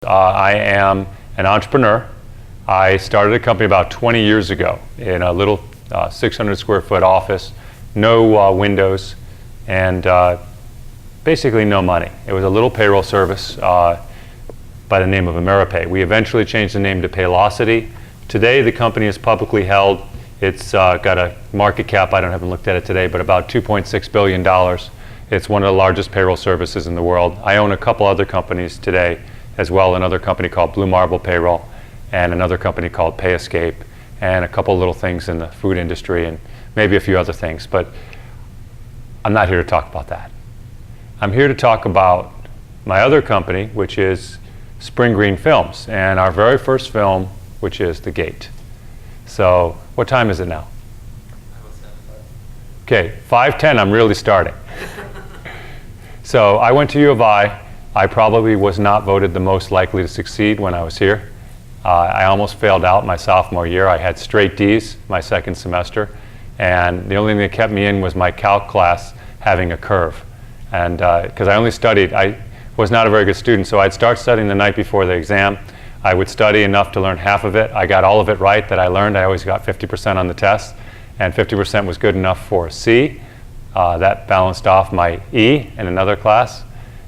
I am an entrepreneur. I started a company about 20 years ago in a little 600 square foot office, no windows, and basically no money. It was a little payroll service by the name of AmeriPay. We eventually changed the name to Paylocity. Today the company is publicly held. It's got a market cap, I haven't looked at it today, but about $2.6 billion. It's one of the largest payroll services in the world. I own a couple other companies today as well, another company called Blue Marble Payroll and another company called PayEscape and a couple little things in the food industry and maybe a few other things, but I'm not here to talk about that. I'm here to talk about my other company, which is Spring Green Films, and our very first film, which is The Gate. So, what time is it now? Okay, 5:10, I'm really starting. So I went to U of I. I probably was not voted the most likely to succeed when I was here. I almost failed out my sophomore year. I had straight D's my second semester, and the only thing that kept me in was my calc class having a curve. And because I only studied, I was not a very good student, so I'd start studying the night before the exam. I would study enough to learn half of it. I got all of it right that I learned. I always got 50% on the test, and 50% was good enough for C. That balanced off my E in another class,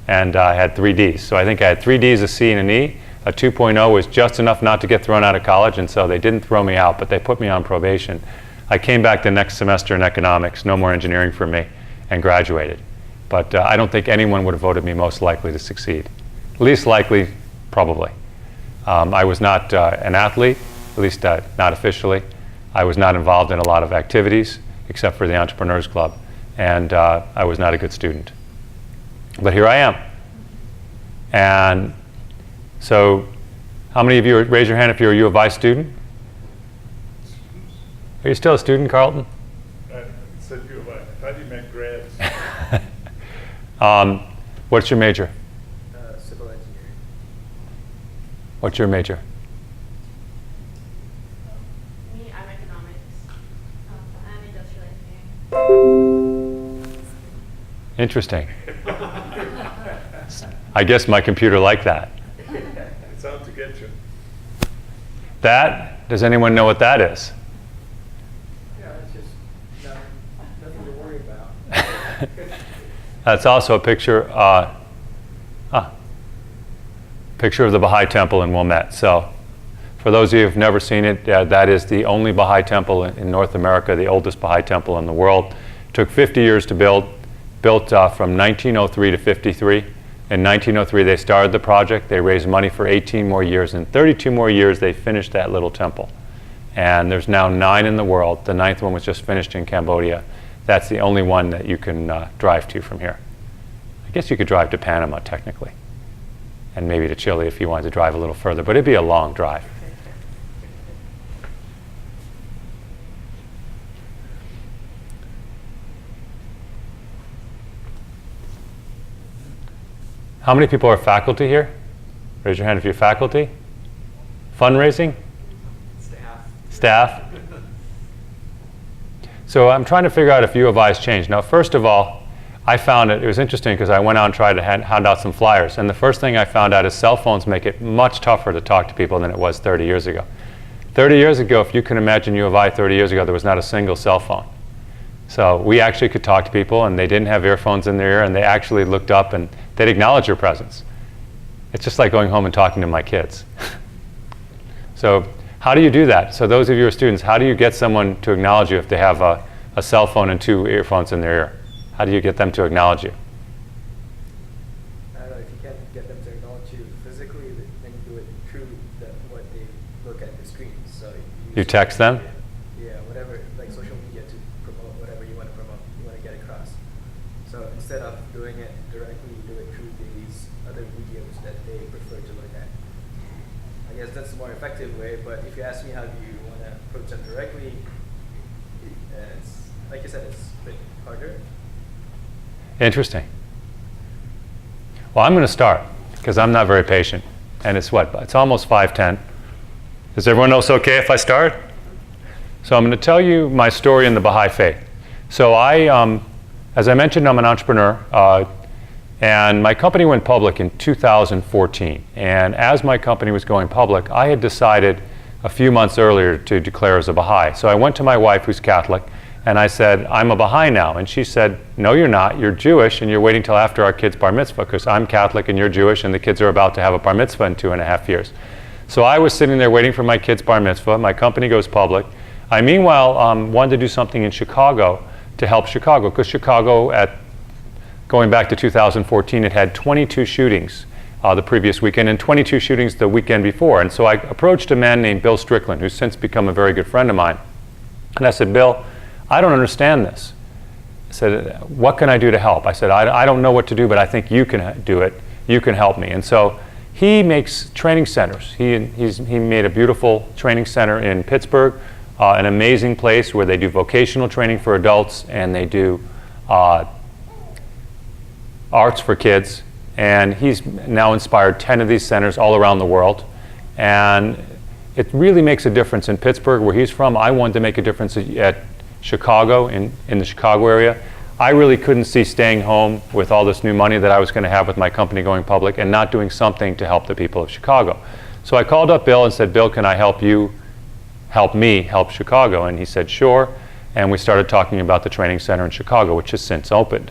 and I had 3 Ds. So I think I had 3 Ds, a C, and an E. A 2.0 was just enough not to get thrown out of college, and so they didn't throw me out, but they put me on probation. I came back the next semester in economics, no more engineering for me, and graduated. But I don't think anyone would have voted me most likely to succeed. Least likely, probably. I was not an athlete, at least not officially. I was not involved in a lot of activities, except for the Entrepreneurs Club. And I was not a good student. But here I am. And so, how many of you, raise your hand if you're a U of I student? Are you still a student, Carlton? I said U of I. I thought you meant grads. What's your major? Civil engineering. What's your major? Me, I'm economics. I'm industrial engineering. Interesting. I guess my computer liked that. It's out to get you. That, does anyone know what that is? Yeah, it's just nothing to worry about. That's also a picture, picture of the Baha'i Temple in Wilmette. So, for those of you who've never seen it, that is the only Baha'i temple in North America, the oldest Baha'i temple in the world. Took 50 years to build, built from 1903 to 53. In 1903, they started the project. They raised money for 18 more years. In 32 more years, they finished that little temple. And there's now 9 in the world. The 9th one was just finished in Cambodia. That's the only one that you can drive to from here. I guess you could drive to Panama, technically, and maybe to Chile if you wanted to drive a little further, but it'd be a long drive. How many people are faculty here? Raise your hand if you're faculty. Fundraising? Staff? So I'm trying to figure out if U of I's changed. Now, first of all, I found it was interesting because I went out and tried to hand out some flyers. And the first thing I found out is cell phones make it much tougher to talk to people than it was 30 years ago. 30 years ago, if you can imagine U of I 30 years ago, there was not a single cell phone. So we actually could talk to people, and they didn't have earphones in their ear, and they actually looked up and they'd acknowledge your presence. It's just like going home and talking to my kids. So how do you do that? So those of you who are students, how do you get someone to acknowledge you if they have a cell phone and 2 earphones in their ear? How do you get them to acknowledge you? I don't know, if you can't get them to acknowledge you physically, then you do it through what they look at the screen. So You text them? Yeah, whatever, like social media to promote whatever you want to promote, you want to get across. So instead of doing it directly, you do it through these other videos that they prefer to look at. I guess that's a more effective way, but if you ask me how do you want to approach them directly, it's, like you said, it's a bit harder. Interesting. Well, I'm going to start because I'm not very patient. And it's what? It's almost 5:10. Is everyone else okay if I start? So I'm going to tell you my story in the Baha'i faith. So as I mentioned, I'm an entrepreneur. And my company went public in 2014. And as my company was going public, I had decided a few months earlier to declare as a Baha'i. So I went to my wife, who's Catholic, and I said, I'm a Baha'i now. And she said, no, you're not. You're Jewish, and you're waiting till after our kid's bar mitzvah, because I'm Catholic and you're Jewish, and the kids are about to have a bar mitzvah in 2.5 years. So I was sitting there waiting for my kid's bar mitzvah. My company goes public. I, meanwhile, wanted to do something in Chicago to help Chicago, because Chicago, going back to 2014, it had 22 shootings the previous weekend and 22 shootings the weekend before. And so I approached a man named Bill Strickland, who's since become a very good friend of mine. And I said, Bill, I don't understand this. I said, what can I do to help? I said, I don't know what to do, but I think you can do it. You can help me. And so he makes training centers. He made a beautiful training center in Pittsburgh, an amazing place where they do vocational training for adults and they do arts for kids. And he's now inspired 10 of these centers all around the world. And it really makes a difference in Pittsburgh, where he's from. I wanted to make a difference at Chicago, in the Chicago area. I really couldn't see staying home with all this new money that I was going to have with my company going public and not doing something to help the people of Chicago. So I called up Bill and said, Bill, can I help you help me help Chicago? And he said, sure. And we started talking about the training center in Chicago, which has since opened.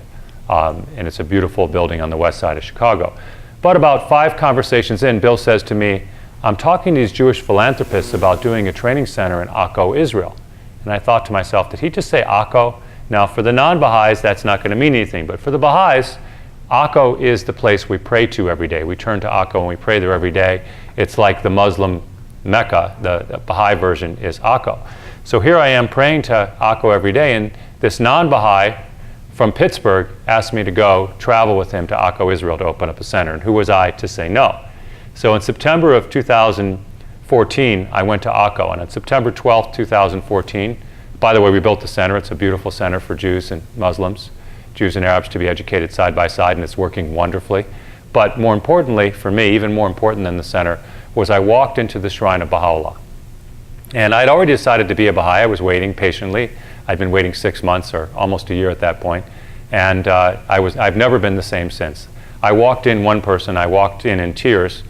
And it's a beautiful building on the west side of Chicago. But about 5 conversations in, Bill says to me, I'm talking to these Jewish philanthropists about doing a training center in Akko, Israel. And I thought to myself, did he just say Akko? Now, for the non-Baha'is, that's not going to mean anything. But for the Baha'is, Akko is the place we pray to every day. We turn to Akko and we pray there every day. It's like the Muslim Mecca. The Baha'i version is Akko. So here I am praying to Akko every day, and this non-Baha'i from Pittsburgh asked me to go travel with him to Akko, Israel, to open up a center. And who was I to say no? So in September of 2014, I went to Akko. And on September 12th, 2014, by the way, we built the center. It's a beautiful center for Jews and Muslims, Jews and Arabs to be educated side by side, and it's working wonderfully. But more importantly, for me, even more important than the center, was I walked into the shrine of Baha'u'llah. And I'd already decided to be a Baha'i. I was waiting patiently. I'd been waiting 6 months or almost a year at that point. And I've never been the same since. I walked in one person. I walked in tears.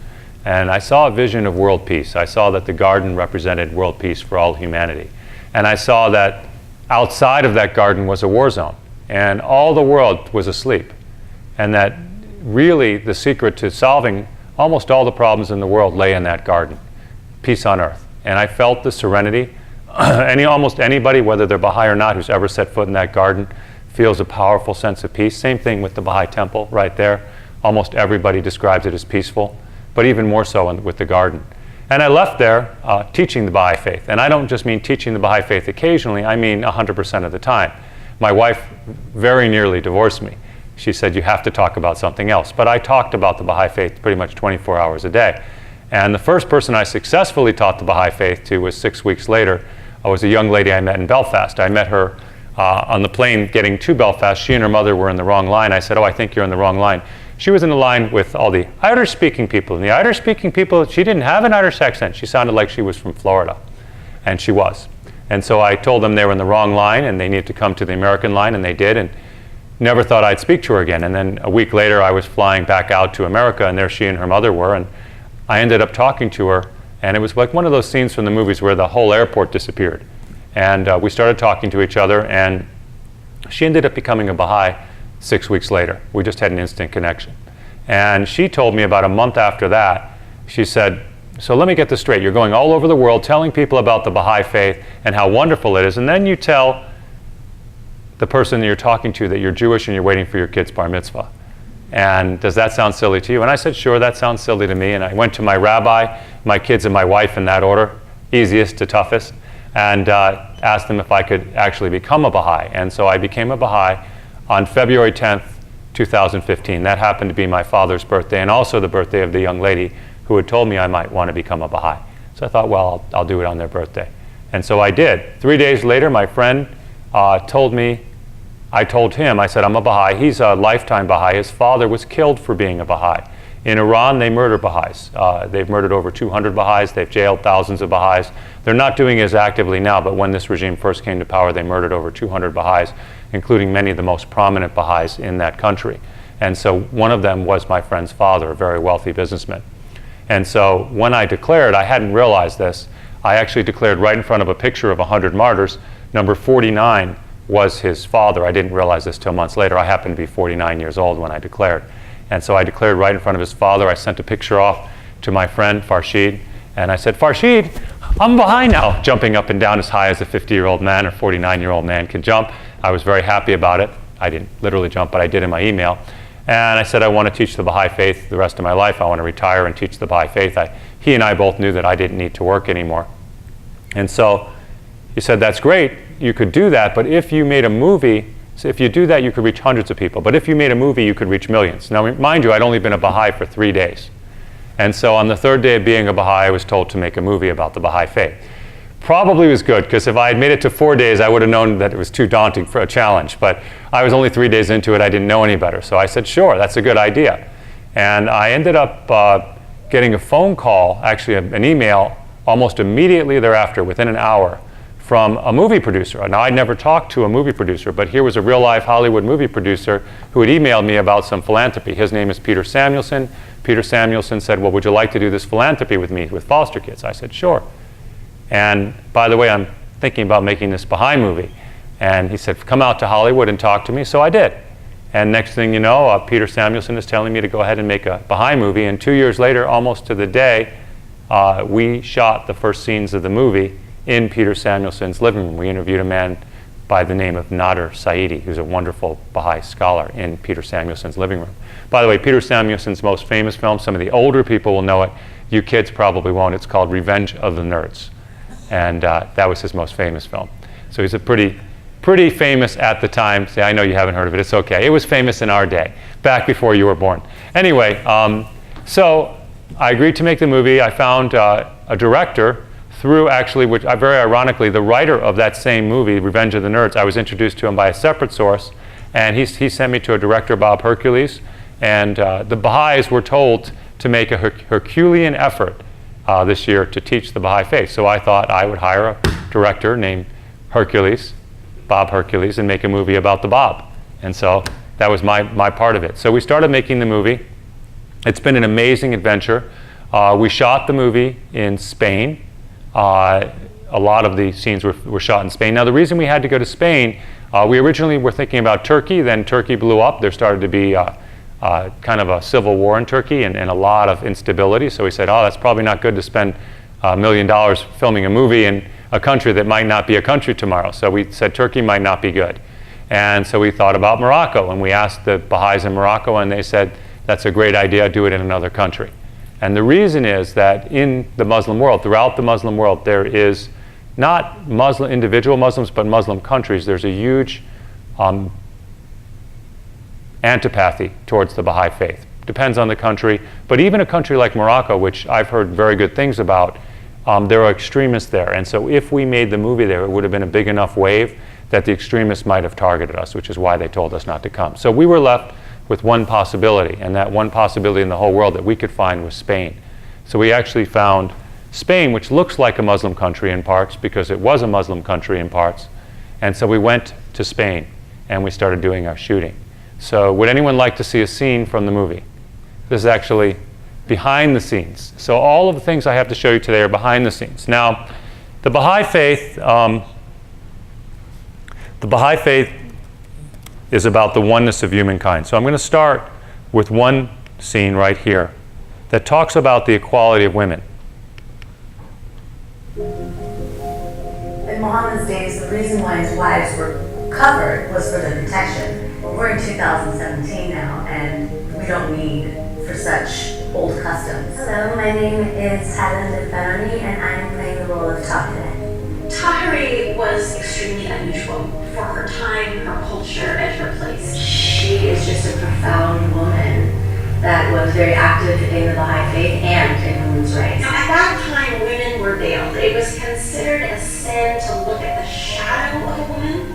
And I saw a vision of world peace. I saw that the garden represented world peace for all humanity. And I saw that outside of that garden was a war zone. And all the world was asleep. And that really the secret to solving almost all the problems in the world lay in that garden. Peace on earth. And I felt the serenity. Almost anybody, whether they're Baha'i or not, who's ever set foot in that garden feels a powerful sense of peace. Same thing with the Baha'i temple right there. Almost everybody describes it as peaceful, but even more so with the garden. And I left there teaching the Baha'i faith. And I don't just mean teaching the Baha'i faith occasionally, I mean 100% of the time. My wife very nearly divorced me. She said, you have to talk about something else. But I talked about the Baha'i faith pretty much 24 hours a day. And the first person I successfully taught the Baha'i faith to was 6 weeks later. I was a young lady I met in Belfast. I met her on the plane getting to Belfast. She and her mother were in the wrong line. I said, oh, I think you're in the wrong line. She was in the line with all the Irish-speaking people. And the Irish-speaking people, she didn't have an Irish accent. She sounded like she was from Florida. And she was. And so I told them they were in the wrong line and they needed to come to the American line, and they did. And never thought I'd speak to her again. And then a week later, I was flying back out to America, and there she and her mother were. And I ended up talking to her. And it was like one of those scenes from the movies where the whole airport disappeared. And we started talking to each other, and she ended up becoming a Baha'i 6 weeks later. We just had an instant connection. And she told me about a month after that, she said, so let me get this straight. You're going all over the world telling people about the Baha'i faith and how wonderful it is, and then you tell the person that you're talking to that you're Jewish and you're waiting for your kid's bar mitzvah. And does that sound silly to you? And I said, sure, that sounds silly to me. And I went to my rabbi, my kids, and my wife in that order, easiest to toughest, and asked them if I could actually become a Baha'i. And so I became a Baha'i on February 10th, 2015. That happened to be my father's birthday and also the birthday of the young lady who had told me I might want to become a Baha'i. So I thought, well, I'll do it on their birthday. And so I did. 3 days later, my friend told me, I told him, I said, I'm a Baha'i. He's a lifetime Baha'i. His father was killed for being a Baha'i. In Iran, they murder Baha'is. They've murdered over 200 Baha'is. They've jailed thousands of Baha'is. They're not doing it as actively now, but when this regime first came to power, they murdered over 200 Baha'is, including many of the most prominent Baha'is in that country. And so one of them was my friend's father, a very wealthy businessman. And so when I declared, I hadn't realized this, I actually declared right in front of a picture of 100 martyrs. Number 49 was his father. I didn't realize this till months later. I happened to be 49 years old when I declared. And so I declared right in front of his father. I sent a picture off to my friend Farshid, and I said, Farshid, I'm behind now, jumping up and down as high as a 50-year-old man or 49-year-old man can jump. I was very happy about it. I didn't literally jump, but I did in my email. And I said, I want to teach the Baha'i faith the rest of my life. I want to retire and teach the Baha'i faith. He and I both knew that I didn't need to work anymore. And so he said, that's great. You could do that, but if you made a movie, so if you do that, you could reach hundreds of people. But if you made a movie, you could reach millions. Now, mind you, I'd only been a Baha'i for 3 days. And so on the third day of being a Baha'i, I was told to make a movie about the Baha'i faith. Probably was good, because if I had made it to 4 days, I would have known that it was too daunting for a challenge. But I was only 3 days into it. I didn't know any better. So I said, sure, that's a good idea. And I ended up getting a phone call, actually an email, almost immediately thereafter, within an hour, from a movie producer. Now, I'd never talked to a movie producer, but here was a real-life Hollywood movie producer who had emailed me about some philanthropy. His name is Peter Samuelson. Peter Samuelson said, well, would you like to do this philanthropy with me, with foster kids? I said, sure. And by the way, I'm thinking about making this Baha'i movie. And he said, come out to Hollywood and talk to me. So I did. And next thing you know, Peter Samuelson is telling me to go ahead and make a Baha'i movie. And 2 years later, almost to the day, we shot the first scenes of the movie in Peter Samuelson's living room. We interviewed a man by the name of Nader Saidi, who's a wonderful Baha'i scholar, in Peter Samuelson's living room. By the way, Peter Samuelson's most famous film, some of the older people will know it, you kids probably won't, it's called Revenge of the Nerds. And that was his most famous film. So he's a pretty famous at the time. See, I know you haven't heard of it, it's okay. It was famous in our day, back before you were born. Anyway, so I agreed to make the movie. I found a director through, actually, which very ironically, the writer of that same movie, Revenge of the Nerds. I was introduced to him by a separate source, and he sent me to a director, Bob Hercules, and the Baha'is were told to make a Herculean effort this year to teach the Baha'i faith. So I thought I would hire a director named Hercules, Bob Hercules, and make a movie about the Bob. And so that was my part of it. So we started making the movie. It's been an amazing adventure. We shot the movie in Spain. A lot of the scenes were shot in Spain. Now, the reason we had to go to Spain, we originally were thinking about Turkey. Then Turkey blew up. There started to be kind of a civil war in Turkey and a lot of instability. So we said, oh, that's probably not good to spend $1 million filming a movie in a country that might not be a country tomorrow. So we said Turkey might not be good. And so we thought about Morocco. And we asked the Baha'is in Morocco, and they said, that's a great idea, do it in another country. And the reason is that in the Muslim world, throughout the Muslim world, there is not individual Muslims, but Muslim countries. There's a huge antipathy towards the Baha'i faith. Depends on the country. But even a country like Morocco, which I've heard very good things about, there are extremists there. And so if we made the movie there, it would have been a big enough wave that the extremists might have targeted us, which is why they told us not to come. So we were left with one possibility, and that one possibility in the whole world that we could find was Spain. So we actually found Spain, which looks like a Muslim country in parts because it was a Muslim country in parts. And so we went to Spain and we started doing our shooting. So would anyone like to see a scene from the movie? This is actually behind the scenes. So all of the things I have to show you today are behind the scenes. Now, the Baha'i faith is about the oneness of humankind. So I'm going to start with one scene right here that talks about the equality of women. In Muhammad's days, the reason why his wives were covered was for their protection. We're in 2017 now, and we don't need for such old customs. Hello, my name is Helen Lefani, and I'm playing the role of Tahira. Tahiri was extremely unusual for her time, her culture, and her place. She is just a profound woman that was very active in the Baha'i faith and in women's rights. Now, at that time, women were veiled. It was considered a sin to look at the shadow of a woman,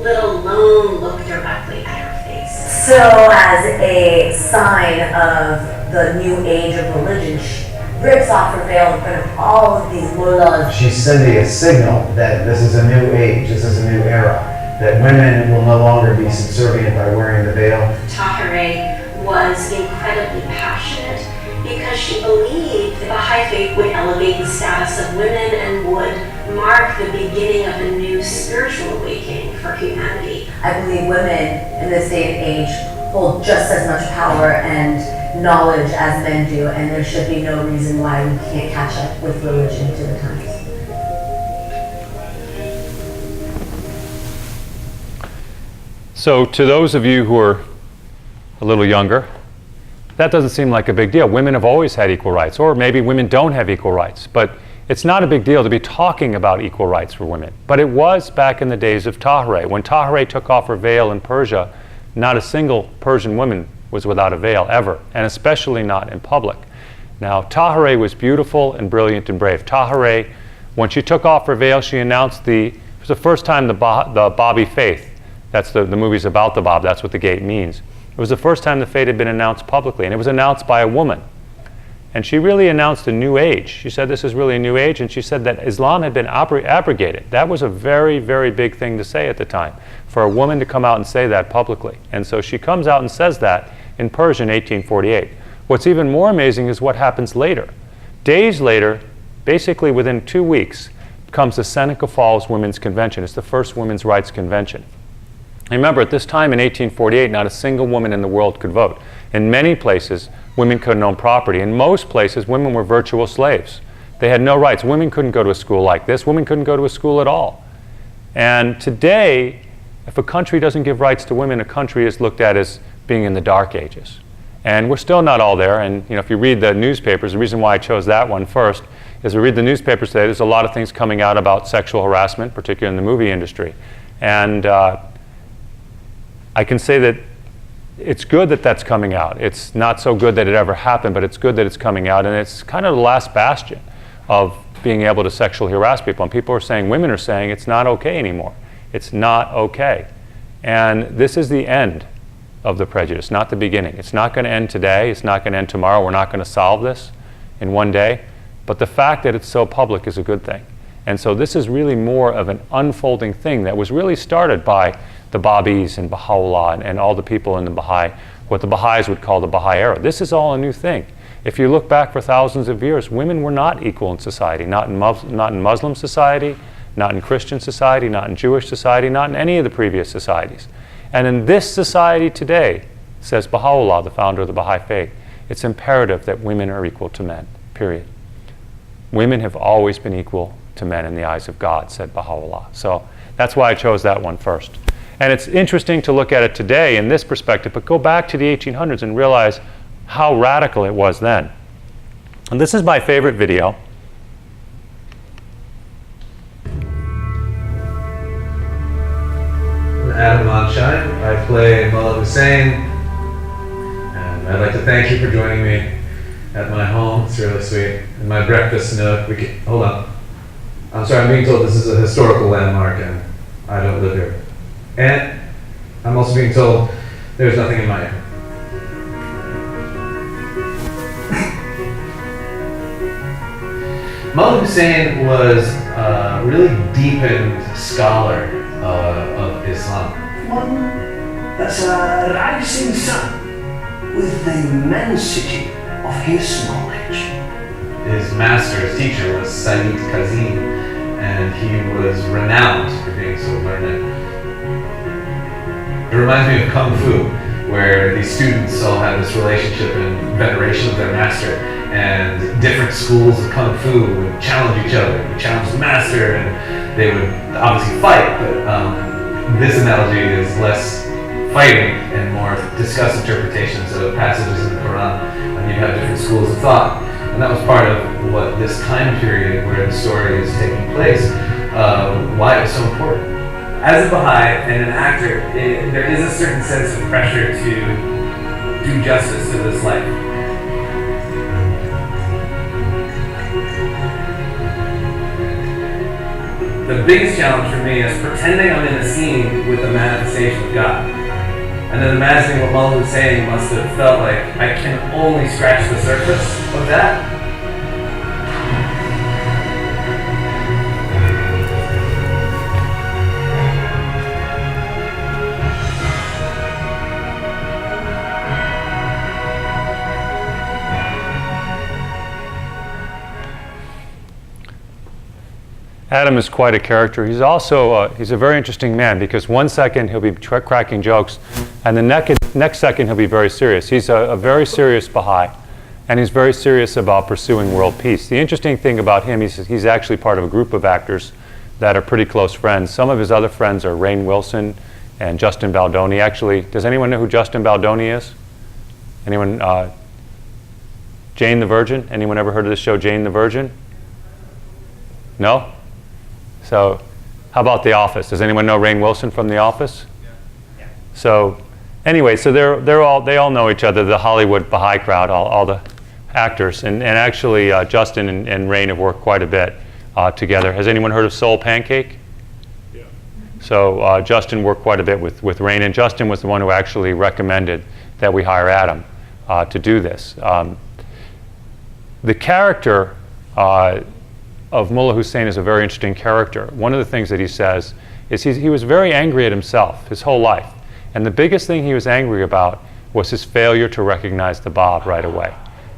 let alone look directly at her face. So, as a sign of the new age of religion, she rips off her veil in front of all of these mullahs. She's sending a signal that this is a new age, this is a new era. that women will no longer be subservient by wearing the veil. Tahirih was incredibly passionate because she believed the Baha'i faith would elevate the status of women and would mark the beginning of a new spiritual awakening for humanity. I believe women in this day and age hold just as much power and knowledge as men do, and there should be no reason why we can't catch up with religion to the times. So to those of you who are a little younger, that doesn't seem like a big deal. Women have always had equal rights, or maybe women don't have equal rights, but it's not a big deal to be talking about equal rights for women. But it was back in the days of Tahirih. When Tahirih took off her veil in Persia, not a single Persian woman was without a veil ever, and especially not in public. Now, Tahirih was beautiful and brilliant and brave. Tahirih, when she took off her veil, she announced it was the first time the Babi faith, that's the movie's about the Bab, that's what the gate means. It was the first time the faith had been announced publicly, and it was announced by a woman. And she really announced a new age. She said this is really a new age, and she said that Islam had been abrogated. That was a very, very big thing to say at the time, for a woman to come out and say that publicly. And so she comes out and says that in Persia in 1848. What's even more amazing is what happens later. Days later, basically within 2 weeks, comes the Seneca Falls Women's Convention. It's the first women's rights convention. Remember, at this time in 1848, not a single woman in the world could vote. In many places, women couldn't own property. In most places, women were virtual slaves. They had no rights. Women couldn't go to a school like this. Women couldn't go to a school at all. And today, if a country doesn't give rights to women, a country is looked at as being in the dark ages. And we're still not all there. And if you read the newspapers, the reason why I chose that one first is we read the newspapers today, there's a lot of things coming out about sexual harassment, particularly in the movie industry. And I can say that it's good that that's coming out. It's not so good that it ever happened, but it's good that it's coming out, and it's kind of the last bastion of being able to sexually harass people. And people are saying, women are saying, it's not okay anymore. It's not okay. And this is the end of the prejudice, not the beginning. It's not going to end today. It's not going to end tomorrow. We're not going to solve this in one day. But the fact that it's so public is a good thing. And so this is really more of an unfolding thing that was really started by the Babis and Baha'u'llah and all the people in the Baha'i, what the Baha'is would call the Baha'i era. This is all a new thing. If you look back for thousands of years, women were not equal in society, not in Muslim society, not in Christian society, not in Jewish society, not in any of the previous societies. And in this society today, says Baha'u'llah, the founder of the Baha'i faith, it's imperative that women are equal to men, period. Women have always been equal to men in the eyes of God, said Baha'u'llah. So that's why I chose that one first. And it's interesting to look at it today in this perspective, but go back to the 1800s and realize how radical it was then. And this is my favorite video. I'm Adam Monshine. I play Mullah Hussein. And I'd like to thank you for joining me at my home. It's really sweet. In my breakfast nook. Hold on. I'm sorry, I'm being told this is a historical landmark and I don't live here. And I'm also being told there's nothing in my yard. Mullah Hussein was a really deepened scholar of Islam. One that's a rising sun with the immensity of his knowledge. His master, his teacher, was Sayyid Kazim, and he was renowned for being so learned. It reminds me of Kung Fu, where these students all have this relationship and veneration of their master, and different schools of Kung Fu would challenge each other. They would challenge the master, and they would obviously fight, but this analogy is less fighting and more discuss interpretations of passages in the Quran, and you have different schools of thought. And that was part of what this time period where the story is taking place, why it was so important. As a Baha'i and an actor, there is a certain sense of pressure to do justice to this life. The biggest challenge for me is pretending I'm in a scene with the manifestation of God. And then imagining what Mullah was saying must have felt like I can only scratch the surface of that. Adam is quite a character. He's also he's a very interesting man, because one second he'll be cracking jokes, and the next second he'll be very serious. He's a very serious Baha'i, and he's very serious about pursuing world peace. The interesting thing about him, he's actually part of a group of actors that are pretty close friends. Some of his other friends are Rainn Wilson and Justin Baldoni. Actually, does anyone know who Justin Baldoni is? Anyone? Jane the Virgin? Anyone ever heard of this show, Jane the Virgin? No? So, how about The Office? Does anyone know Rainn Wilson from The Office? Yeah. So, anyway, so they all know each other, the Hollywood Baha'i crowd, all the actors, and actually Justin and Rainn have worked quite a bit together. Has anyone heard of Soul Pancake? Yeah. So Justin worked quite a bit with Rainn, and Justin was the one who actually recommended that we hire Adam to do this. The character of Mullah Hussein is a very interesting character. One of the things that he says is he was very angry at himself his whole life. And the biggest thing he was angry about was his failure to recognize the Bab right away.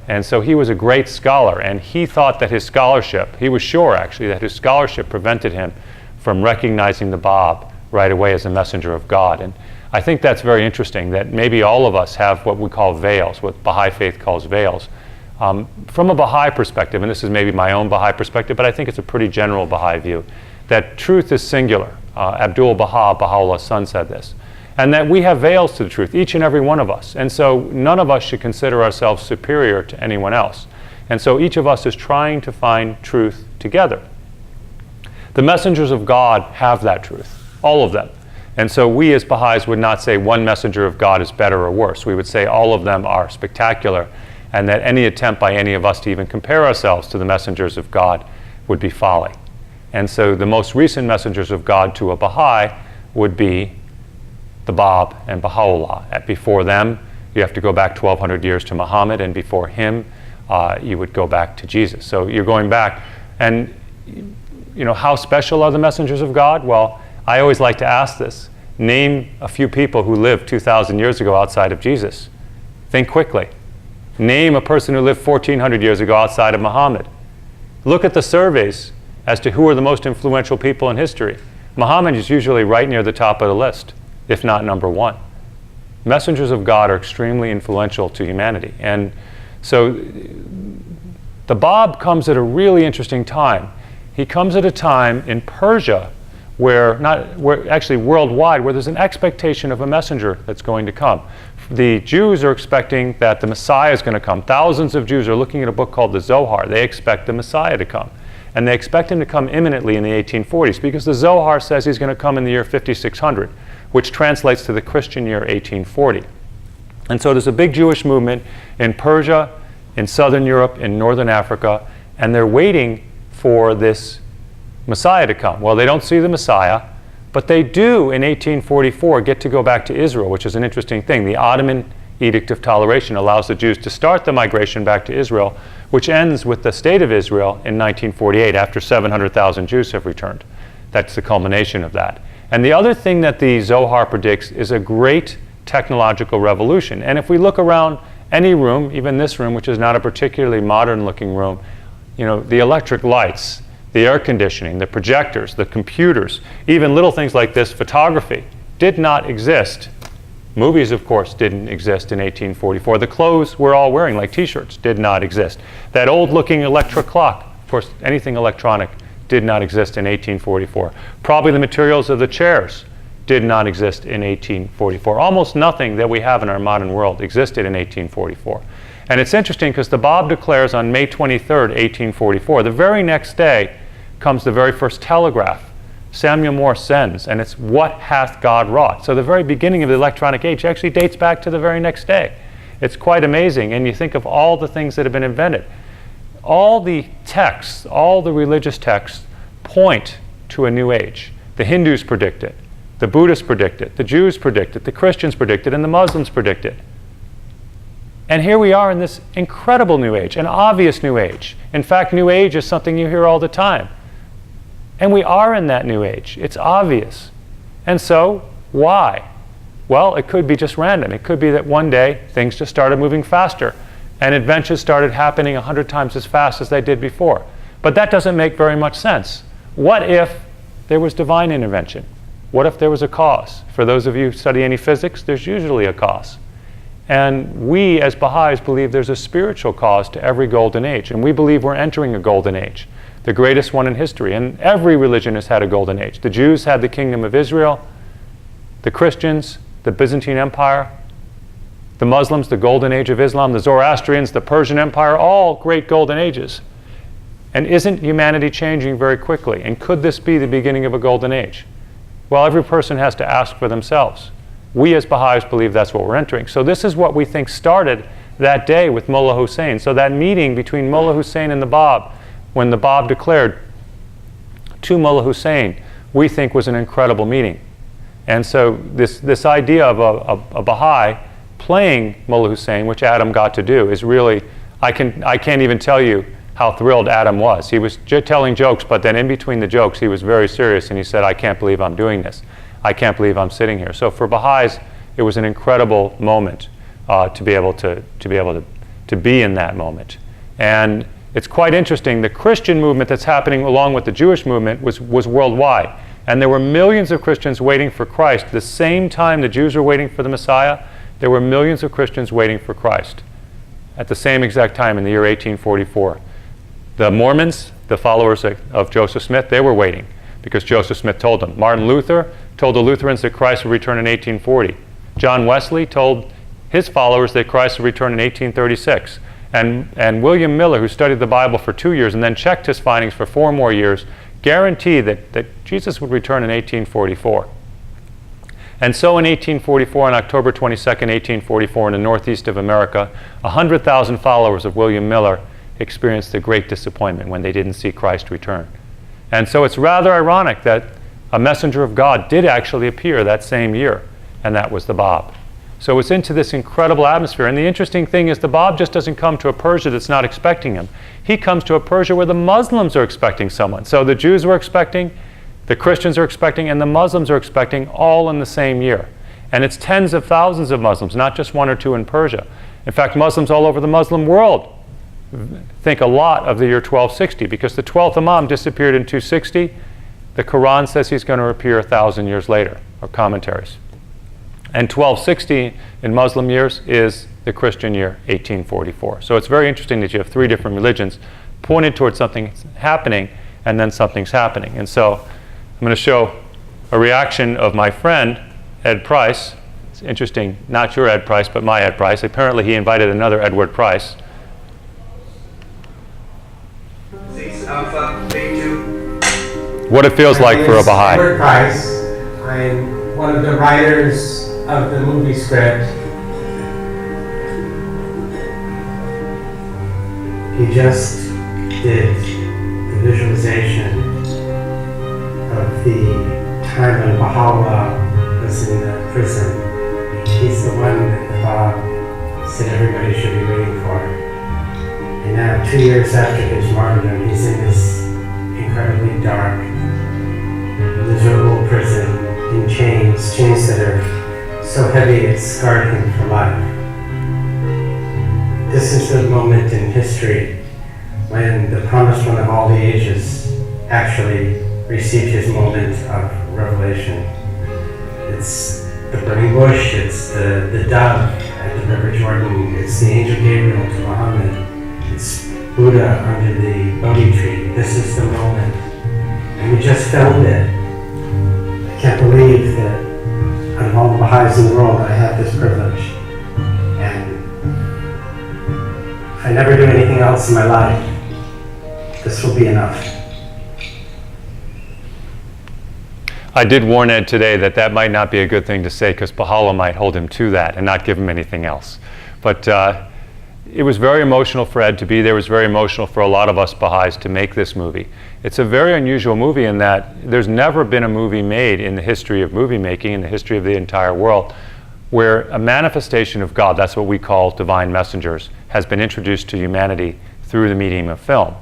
And so he was a great scholar, and he thought that his scholarship, he was sure actually that his scholarship prevented him from recognizing the Bab right away as a messenger of God. And I think that's very interesting, that maybe all of us have what we call veils, what Baha'i faith calls veils. From a Baha'i perspective, and this is maybe my own Baha'i perspective, but I think it's a pretty general Baha'i view, that truth is singular. Abdul Baha, Baha'u'llah's son, said this. And that we have veils to the truth, each and every one of us. And so none of us should consider ourselves superior to anyone else. And so each of us is trying to find truth together. The messengers of God have that truth, all of them. And so we as Baha'is would not say one messenger of God is better or worse. We would say all of them are spectacular, and that any attempt by any of us to even compare ourselves to the messengers of God would be folly. And so the most recent messengers of God to a Baha'i would be the Bab and Baha'u'llah. Before them, you have to go back 1,200 years to Muhammad, and before him, you would go back to Jesus. So you're going back. And you know, how special are the messengers of God? Well, I always like to ask this. Name a few people who lived 2,000 years ago outside of Jesus. Think quickly. Name a person who lived 1,400 years ago outside of Muhammad. Look at the surveys as to who are the most influential people in history. Muhammad is usually right near the top of the list, if not number one. Messengers of God are extremely influential to humanity. And so the Bab comes at a really interesting time. He comes at a time in Persia actually worldwide, where there's an expectation of a messenger that's going to come. The Jews are expecting that the Messiah is going to come. Thousands of Jews are looking at a book called the Zohar. They expect the Messiah to come. And they expect him to come imminently in the 1840s, because the Zohar says he's going to come in the year 5600, which translates to the Christian year 1840. And so there's a big Jewish movement in Persia, in Southern Europe, in Northern Africa, and they're waiting for this Messiah to come. Well, they don't see the Messiah, but they do in 1844 get to go back to Israel, which is an interesting thing. The Ottoman Edict of Toleration allows the Jews to start the migration back to Israel, which ends with the state of Israel in 1948, after 700,000 Jews have returned. That's the culmination of that. And the other thing that the Zohar predicts is a great technological revolution. And if we look around any room, even this room, which is not a particularly modern looking room, you know, the electric lights, the air conditioning, the projectors, the computers, even little things like this, photography, did not exist. Movies, of course, didn't exist in 1844. The clothes we're all wearing, like t-shirts, did not exist. That old-looking electric clock, of course, anything electronic, did not exist in 1844. Probably the materials of the chairs did not exist in 1844. Almost nothing that we have in our modern world existed in 1844. And it's interesting because the Bab declares on May 23rd, 1844, the very next day comes the very first telegraph Samuel Morse sends, and it's "What hath God wrought?" So the very beginning of the electronic age actually dates back to the very next day. It's quite amazing, and you think of all the things that have been invented. All the texts, all the religious texts point to a new age. The Hindus predict it, the Buddhists predict it, the Jews predict it, the Christians predict it, and the Muslims predict it. And here we are in this incredible new age, an obvious new age. In fact, new age is something you hear all the time. And we are in that new age. It's obvious. And so, why? Well, it could be just random. It could be that one day things just started moving faster and inventions started happening 100 times as fast as they did before. But that doesn't make very much sense. what if there was divine intervention? What if there was a cause? For those of you who study any physics, there's usually a cause. And we as Baha'is believe there's a spiritual cause to every golden age. And we believe we're entering a golden age, the greatest one in history. And every religion has had a golden age. The Jews had the kingdom of Israel, the Christians, the Byzantine Empire, the Muslims, the golden age of Islam, the Zoroastrians, the Persian Empire, all great golden ages. And isn't humanity changing very quickly? And could this be the beginning of a golden age? Well, every person has to ask for themselves. We as Baha'is believe that's what we're entering. So this is what we think started that day with Mullah Hussein. So that meeting between Mullah Hussein and the Bab, when the Bab declared to Mullah Hussein, we think was an incredible meeting. And so this idea of a Baha'i playing Mullah Hussein, which Adam got to do, is really, I can't even tell you how thrilled Adam was. He was telling jokes, but then in between the jokes, he was very serious, and he said, I can't believe I'm doing this. I can't believe I'm sitting here. So for Baha'is, it was an incredible moment to be able to be in that moment. And it's quite interesting. The Christian movement that's happening along with the Jewish movement was worldwide. And there were millions of Christians waiting for Christ. The same time the Jews were waiting for the Messiah, there were millions of Christians waiting for Christ at the same exact time in the year 1844. The Mormons, the followers of Joseph Smith, they were waiting because Joseph Smith told them. Martin Luther told the Lutherans that Christ would return in 1840. John Wesley told his followers that Christ would return in 1836. And William Miller, who studied the Bible for 2 years and then checked his findings for 4 more years, guaranteed that Jesus would return in 1844. And so in 1844, on October 22nd, 1844, in the northeast of America, 100,000 followers of William Miller experienced a great disappointment when they didn't see Christ return. And so it's rather ironic that a messenger of God did actually appear that same year, and that was the Bab. So it's into this incredible atmosphere. And the interesting thing is the Bab just doesn't come to a Persia that's not expecting him. He comes to a Persia where the Muslims are expecting someone. So the Jews were expecting, the Christians are expecting, and the Muslims are expecting, all in the same year. And it's tens of thousands of Muslims, not just 1 or 2 in Persia. In fact, Muslims all over the Muslim world think a lot of the year 1260 because the 12th Imam disappeared in 260. The Quran says he's going to appear 1,000 years later, or commentaries. And 1260 in Muslim years is the Christian year 1844. So it's very interesting that you have 3 different religions pointed towards something happening, and then something's happening. And so I'm going to show a reaction of my friend, Ed Price. It's interesting, not your Ed Price, but my Ed Price. Apparently he invited another Edward Price. What it feels like for a Baha'i. Edward Price. I'm one of the writers of the movie script. He just did the visualization of the time when Baha'u'llah was in the prison. He's the one that the Bab said everybody should be waiting for. And now, 2 years after his martyrdom, he's in this incredibly dark, miserable prison in chains that are so heavy it scarred him for life. This is the moment in history when the promised one of all the ages actually received his moment of revelation. It's the burning bush, it's the dove at the River Jordan, it's the angel Gabriel to Muhammad, it's Buddha under the Bodhi tree. This is the moment. And we just filmed it. I can't believe that out of all the Baha'is in the world, I have this privilege. And if I never do anything else in my life, this will be enough. I did warn Ed today that that might not be a good thing to say because Baha'u'llah might hold him to that and not give him anything else. But it was very emotional for Ed to be there. It was very emotional for a lot of us Baha'is to make this movie. It's a very unusual movie in that there's never been a movie made in the history of movie making, in the history of the entire world, where a manifestation of God, that's what we call divine messengers, has been introduced to humanity through the medium of film.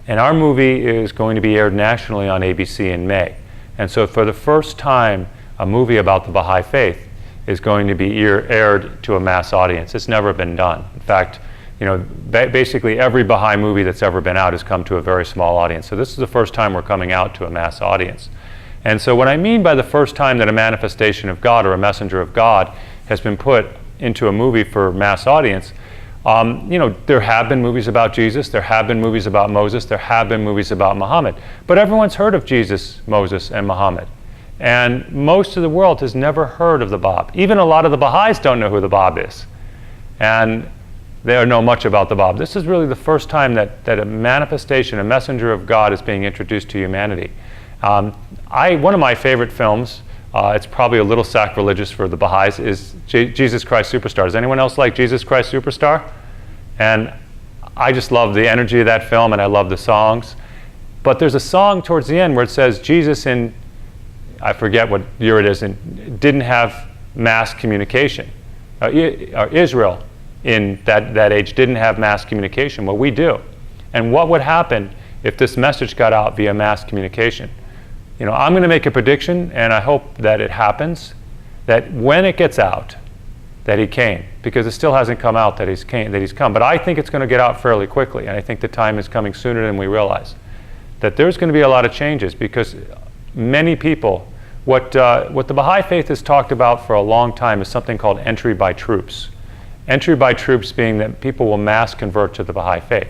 And our movie is going to be aired nationally on ABC in May. And so for the first time, a movie about the Baha'i faith is going to be aired to a mass audience. It's never been done. In fact, Basically every Baha'i movie that's ever been out has come to a very small audience. So this is the first time we're coming out to a mass audience. And so what I mean by the first time that a manifestation of God or a messenger of God has been put into a movie for mass audience, there have been movies about Jesus, there have been movies about Moses, there have been movies about Muhammad. But everyone's heard of Jesus, Moses, and Muhammad. And most of the world has never heard of the Bab. Even a lot of the Baha'is don't know who the Bab is. And they don't know much about the Bab. This is really the first time that a manifestation, a messenger of God is being introduced to humanity. One of my favorite films, it's probably a little sacrilegious for the Baha'is, is Jesus Christ Superstar. Does anyone else like Jesus Christ Superstar? And I just love the energy of that film, and I love the songs. But there's a song towards the end where it says Jesus in, I forget what year it is, and didn't have mass communication. Israel in that age didn't have mass communication. Well, we do. And what would happen if this message got out via mass communication? I'm going to make a prediction, and I hope that it happens, that when it gets out that he came, because it still hasn't come out that he's come, but I think it's going to get out fairly quickly, and I think the time is coming sooner than we realize, that there's going to be a lot of changes, because many people, what the Baha'i faith has talked about for a long time is something called entry by troops. Entry by troops being that people will mass convert to the Baha'i faith.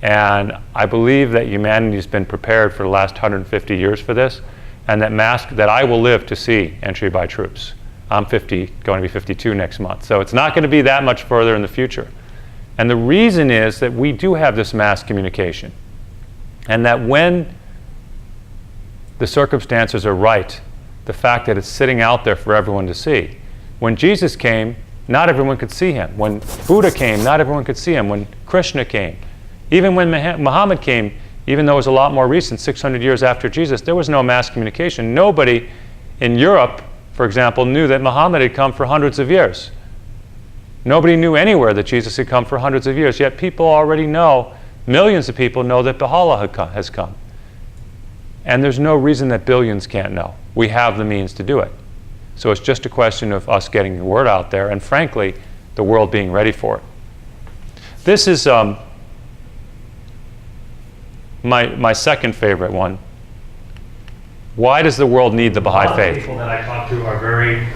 And I believe that humanity has been prepared for the last 150 years for this, and that I will live to see entry by troops. I'm going to be 52 next month, so it's not going to be that much further in the future. And the reason is that we do have this mass communication, and that when the circumstances are right, the fact that it's sitting out there for everyone to see. When Jesus came, not everyone could see him. When Buddha came, not everyone could see him. When Krishna came, even when Muhammad came, even though it was a lot more recent, 600 years after Jesus, there was no mass communication. Nobody in Europe, for example, knew that Muhammad had come for hundreds of years. Nobody knew anywhere that Jesus had come for hundreds of years, yet people already know, millions of people know that Baha'u'llah has come. And there's no reason that billions can't know. We have the means to do it. So it's just a question of us getting the word out there, and frankly, the world being ready for it. This is my second favorite one. Why does the world need the Baha'i faith? People that I talk to are very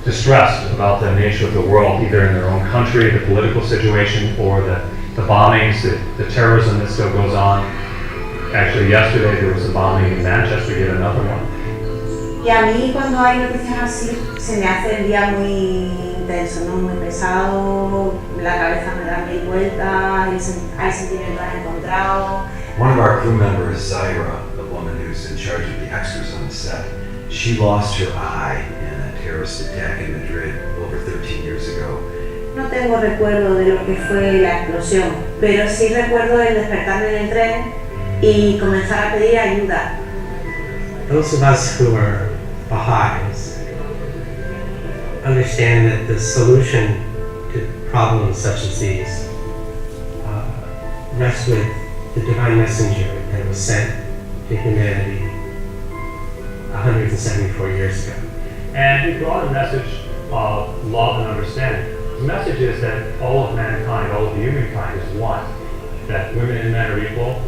distressed about the nature of the world, either in their own country, the political situation, or the bombings, the terrorism that still goes on. Actually, yesterday there was a bombing in Manchester, yet another one. Y a mí cuando hay noticias así se me hace el día muy intenso, ¿no? Muy pesado, la cabeza me da mil vueltas, hay sentimientos encontrados. One of our crew members, Zaira, the woman who's in charge of the extras on the set, she lost her eye in a terrorist attack in Madrid over 13 years ago. No tengo recuerdo de lo que fue la explosión, pero sí recuerdo el despertarme en el tren y comenzar a pedir ayuda. Those of us who are Baha'is understand that the solution to problems such as these rests with the divine messenger that was sent to humanity 174 years ago. And he brought a message of love and understanding. The message is that all of mankind, all of humankind is one. That women and men are equal.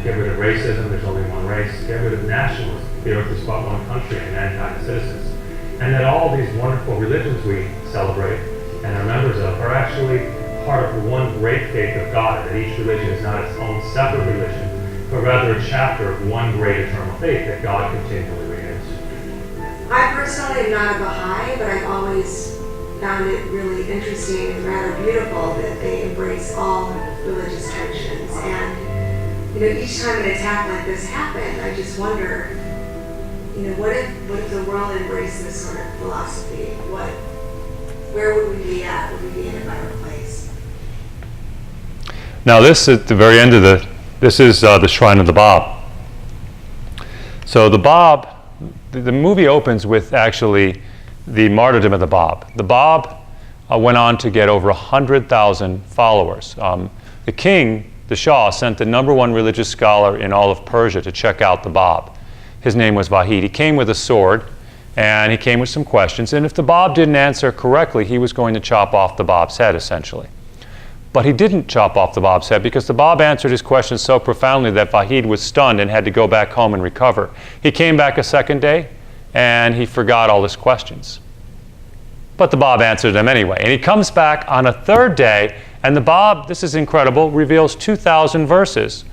Get rid of racism, there's only one race. Get rid of nationalism. The earth is but one country and mankind is citizens. And that all these wonderful religions we celebrate and are members of are actually part of the one great faith of God, that each religion is not its own separate religion, but rather a chapter of one great eternal faith that God continually renews. I personally am not a Baha'i, but I've always found it really interesting and rather beautiful that they embrace all religious traditions. And each time an attack like this happened, I just wonder, what if the world embraced this sort of philosophy? Where would we be at? Would we be in a better place? Now this, at the very end of this is the Shrine of the Bab. So the Bab, the movie opens with actually the martyrdom of the Bab. The Bab went on to get over 100,000 followers. The king, the Shah, sent the #1 religious scholar in all of Persia to check out the Bab. His name was Wahid. He came with a sword, and he came with some questions. And if the Bab didn't answer correctly, he was going to chop off the Bab's head, essentially. But he didn't chop off the Bab's head because the Bab answered his questions so profoundly that Vahid was stunned and had to go back home and recover. He came back a second day and he forgot all his questions. But the Bab answered them anyway. And he comes back on a third day, and the Bab, this is incredible, reveals 2,000 verses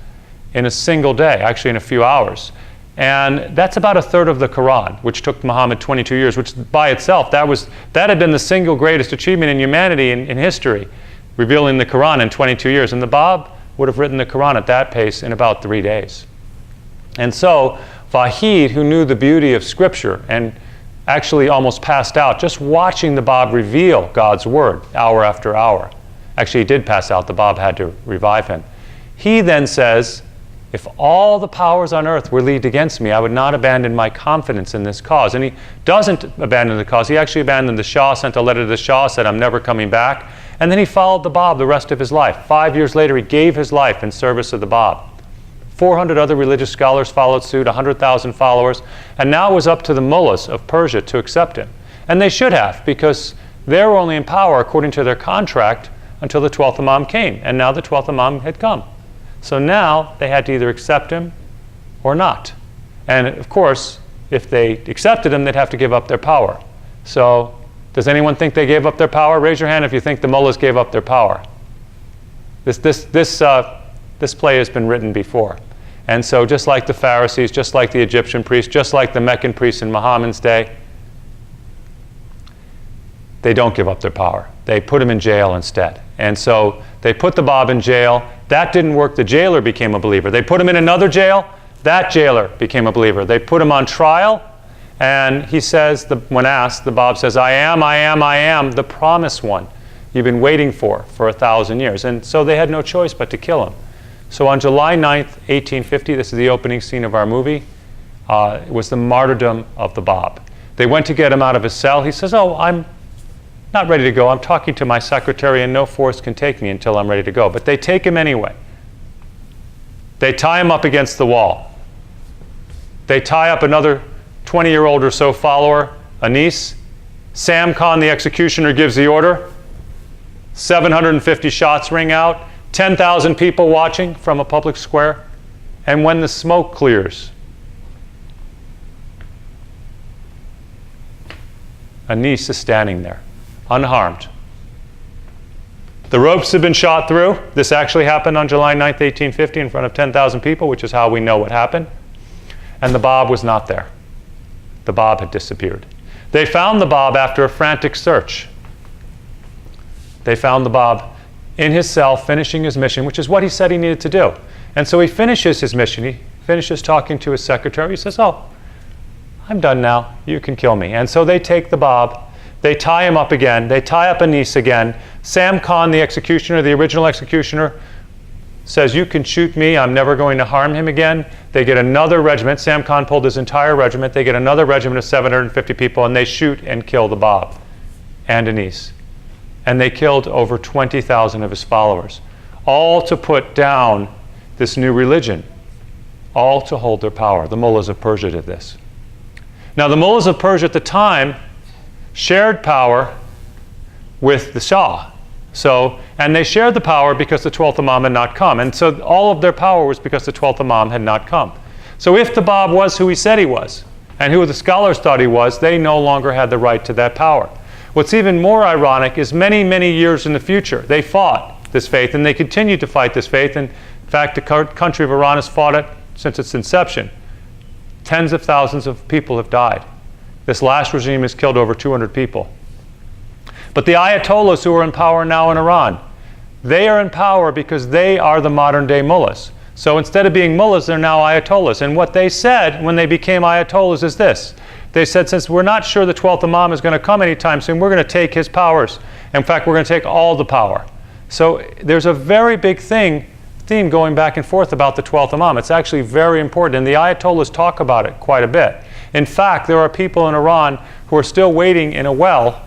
in a single day, actually in a few hours. And that's about a third of the Quran, which took Muhammad 22 years, which by itself, that had been the single greatest achievement in humanity in history, revealing the Quran in 22 years. And the Bab would have written the Quran at that pace in about 3 days. And so Vahid, who knew the beauty of Scripture and actually almost passed out just watching the Bab reveal God's word hour after hour. Actually, he did pass out. The Bab had to revive him. He then says, if all the powers on earth were leagued against me, I would not abandon my confidence in this cause. And he doesn't abandon the cause. He actually abandoned the Shah, sent a letter to the Shah, said, I'm never coming back. And then he followed the Bab the rest of his life. 5 years later, he gave his life in service of the Bab. 400 other religious scholars followed suit, 100,000 followers. And now it was up to the mullahs of Persia to accept him. And they should have, because they were only in power according to their contract until the 12th Imam came. And now the 12th Imam had come. So now they had to either accept him or not. And of course, if they accepted him, they'd have to give up their power. So does anyone think they gave up their power? Raise your hand if you think the mullahs gave up their power. This play has been written before. And so just like the Pharisees, just like the Egyptian priests, just like the Meccan priests in Muhammad's day, they don't give up their power. They put him in jail instead. And so they put the Bab in jail. That didn't work. The jailer became a believer. They put him in another jail. That jailer became a believer. They put him on trial. And he says, when asked, the Bab says, I am the promised one you've been waiting for 1,000 years. And so they had no choice but to kill him. So on July 9th, 1850, this is the opening scene of our movie, it was the martyrdom of the Bab. They went to get him out of his cell. He says, oh, I'm not ready to go. I'm talking to my secretary and no force can take me until I'm ready to go. But they take him anyway. They tie him up against the wall. They tie up another 20-year-old or so follower, Anis. Sam Khan, the executioner, gives the order. 750 shots ring out. 10,000 people watching from a public square. And when the smoke clears, Anis is standing there, unharmed. The ropes have been shot through. This actually happened on July 9th, 1850 in front of 10,000 people, which is how we know what happened. And the Bab was not there. The Bab had disappeared. They found the Bab after a frantic search. They found the Bab in his cell finishing his mission, which is what he said he needed to do. And so he finishes his mission. He finishes talking to his secretary. He says, oh, I'm done now. You can kill me. And so they take the Bab. They tie him up again. They tie up Anis again. Sam Khan, the executioner, the original executioner, says, you can shoot me. I'm never going to harm him again. They get another regiment. Sam Khan pulled his entire regiment. They get another regiment of 750 people, and they shoot and kill the Bab and Anis. And they killed over 20,000 of his followers, all to put down this new religion, all to hold their power. The mullahs of Persia did this. Now, the mullahs of Persia at the time shared power with the Shah. And they shared the power because the 12th Imam had not come. And so all of their power was because the 12th Imam had not come. So if the Bab was who he said he was, and who the scholars thought he was, they no longer had the right to that power. What's even more ironic is many, many years in the future, they fought this faith, and they continued to fight this faith. And in fact, the country of Iran has fought it since its inception. Tens of thousands of people have died. This last regime has killed over 200 people. But the Ayatollahs who are in power now in Iran, they are in power because they are the modern-day mullahs. So instead of being mullahs, they're now Ayatollahs. And what they said when they became Ayatollahs is this. They said, since we're not sure the 12th Imam is going to come anytime soon, we're going to take his powers. In fact, we're going to take all the power. So there's a very big theme going back and forth about the 12th Imam. It's actually very important, and the Ayatollahs talk about it quite a bit. In fact, there are people in Iran who are still waiting in a well.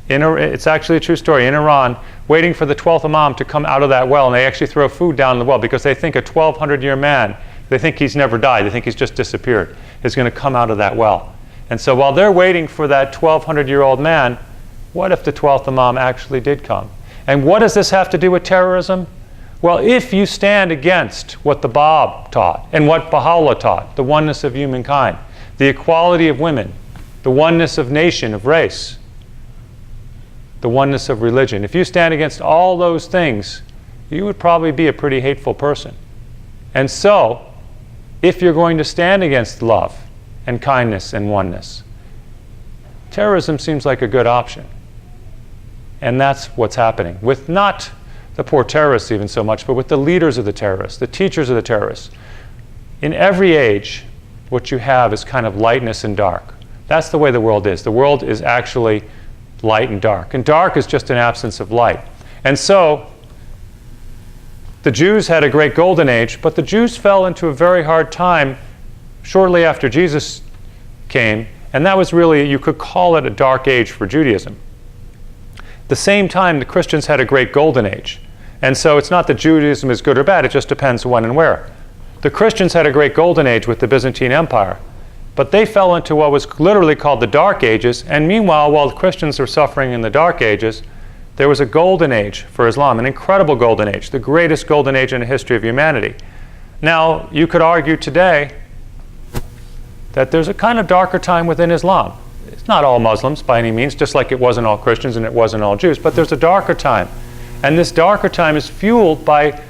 It's actually a true story, in Iran, waiting for the 12th Imam to come out of that well, and they actually throw food down the well because they think a 1,200-year man, they think he's never died, they think he's just disappeared, is going to come out of that well. And so while they're waiting for that 1,200-year-old man, what if the 12th Imam actually did come? And what does this have to do with terrorism? Well, if you stand against what the Bab taught and what Baha'u'llah taught, the oneness of humankind, the equality of women, the oneness of nation, of race, the oneness of religion, if you stand against all those things, you would probably be a pretty hateful person. And so, if you're going to stand against love and kindness and oneness, terrorism seems like a good option. And that's what's happening with not the poor terrorists even so much, but with the leaders of the terrorists, the teachers of the terrorists. In every age, what you have is kind of lightness and dark. That's the way the world is. The world is actually light and dark. And dark is just an absence of light. And so, the Jews had a great golden age, but the Jews fell into a very hard time shortly after Jesus came, and that was really, you could call it a dark age for Judaism. The same time, the Christians had a great golden age. And so it's not that Judaism is good or bad, it just depends when and where. The Christians had a great golden age with the Byzantine Empire, but they fell into what was literally called the Dark Ages, and meanwhile, while the Christians were suffering in the Dark Ages, there was a golden age for Islam, an incredible golden age, the greatest golden age in the history of humanity. Now, you could argue today that there's a kind of darker time within Islam. It's not all Muslims by any means, just like it wasn't all Christians and it wasn't all Jews, but there's a darker time. And this darker time is fueled by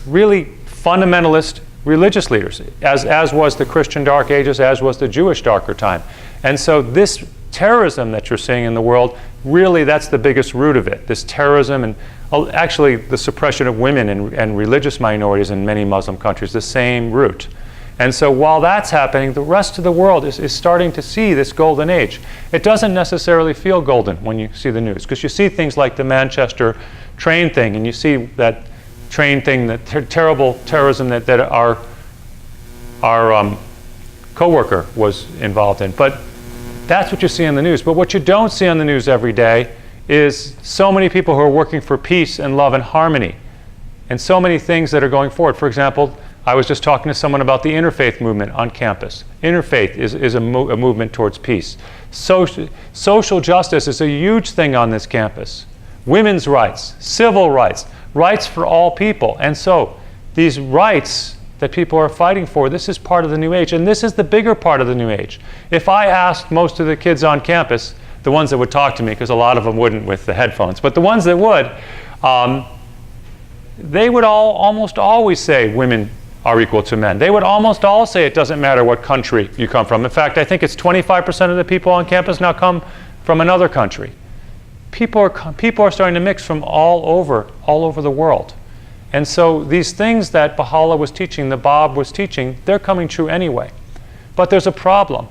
really fundamentalist religious leaders, as was the Christian Dark Ages, as was the Jewish darker time. And so this terrorism that you're seeing in the world, really that's the biggest root of it. This terrorism and actually the suppression of women and religious minorities in many Muslim countries, the same root. And so while that's happening, the rest of the world is starting to see this golden age. It doesn't necessarily feel golden when you see the news, because you see things like the Manchester train thing, and you see that train thing, that terrible terrorism that our co-worker was involved in. But that's what you see in the news. But what you don't see on the news every day is so many people who are working for peace and love and harmony, and so many things that are going forward. For example, I was just talking to someone about the interfaith movement on campus. Interfaith is a movement towards peace. Social justice is a huge thing on this campus. Women's rights, civil rights, rights for all people. And so these rights that people are fighting for, this is part of the new age. And this is the bigger part of the new age. If I asked most of the kids on campus, the ones that would talk to me, because a lot of them wouldn't with the headphones, but the ones that would, they would almost always say women are equal to men. They would almost all say it doesn't matter what country you come from. In fact, I think it's 25% of the people on campus now come from another country. People are starting to mix from all over the world. And so these things that Baha'u'llah was teaching, the Bab was teaching, they're coming true anyway. But there's a problem.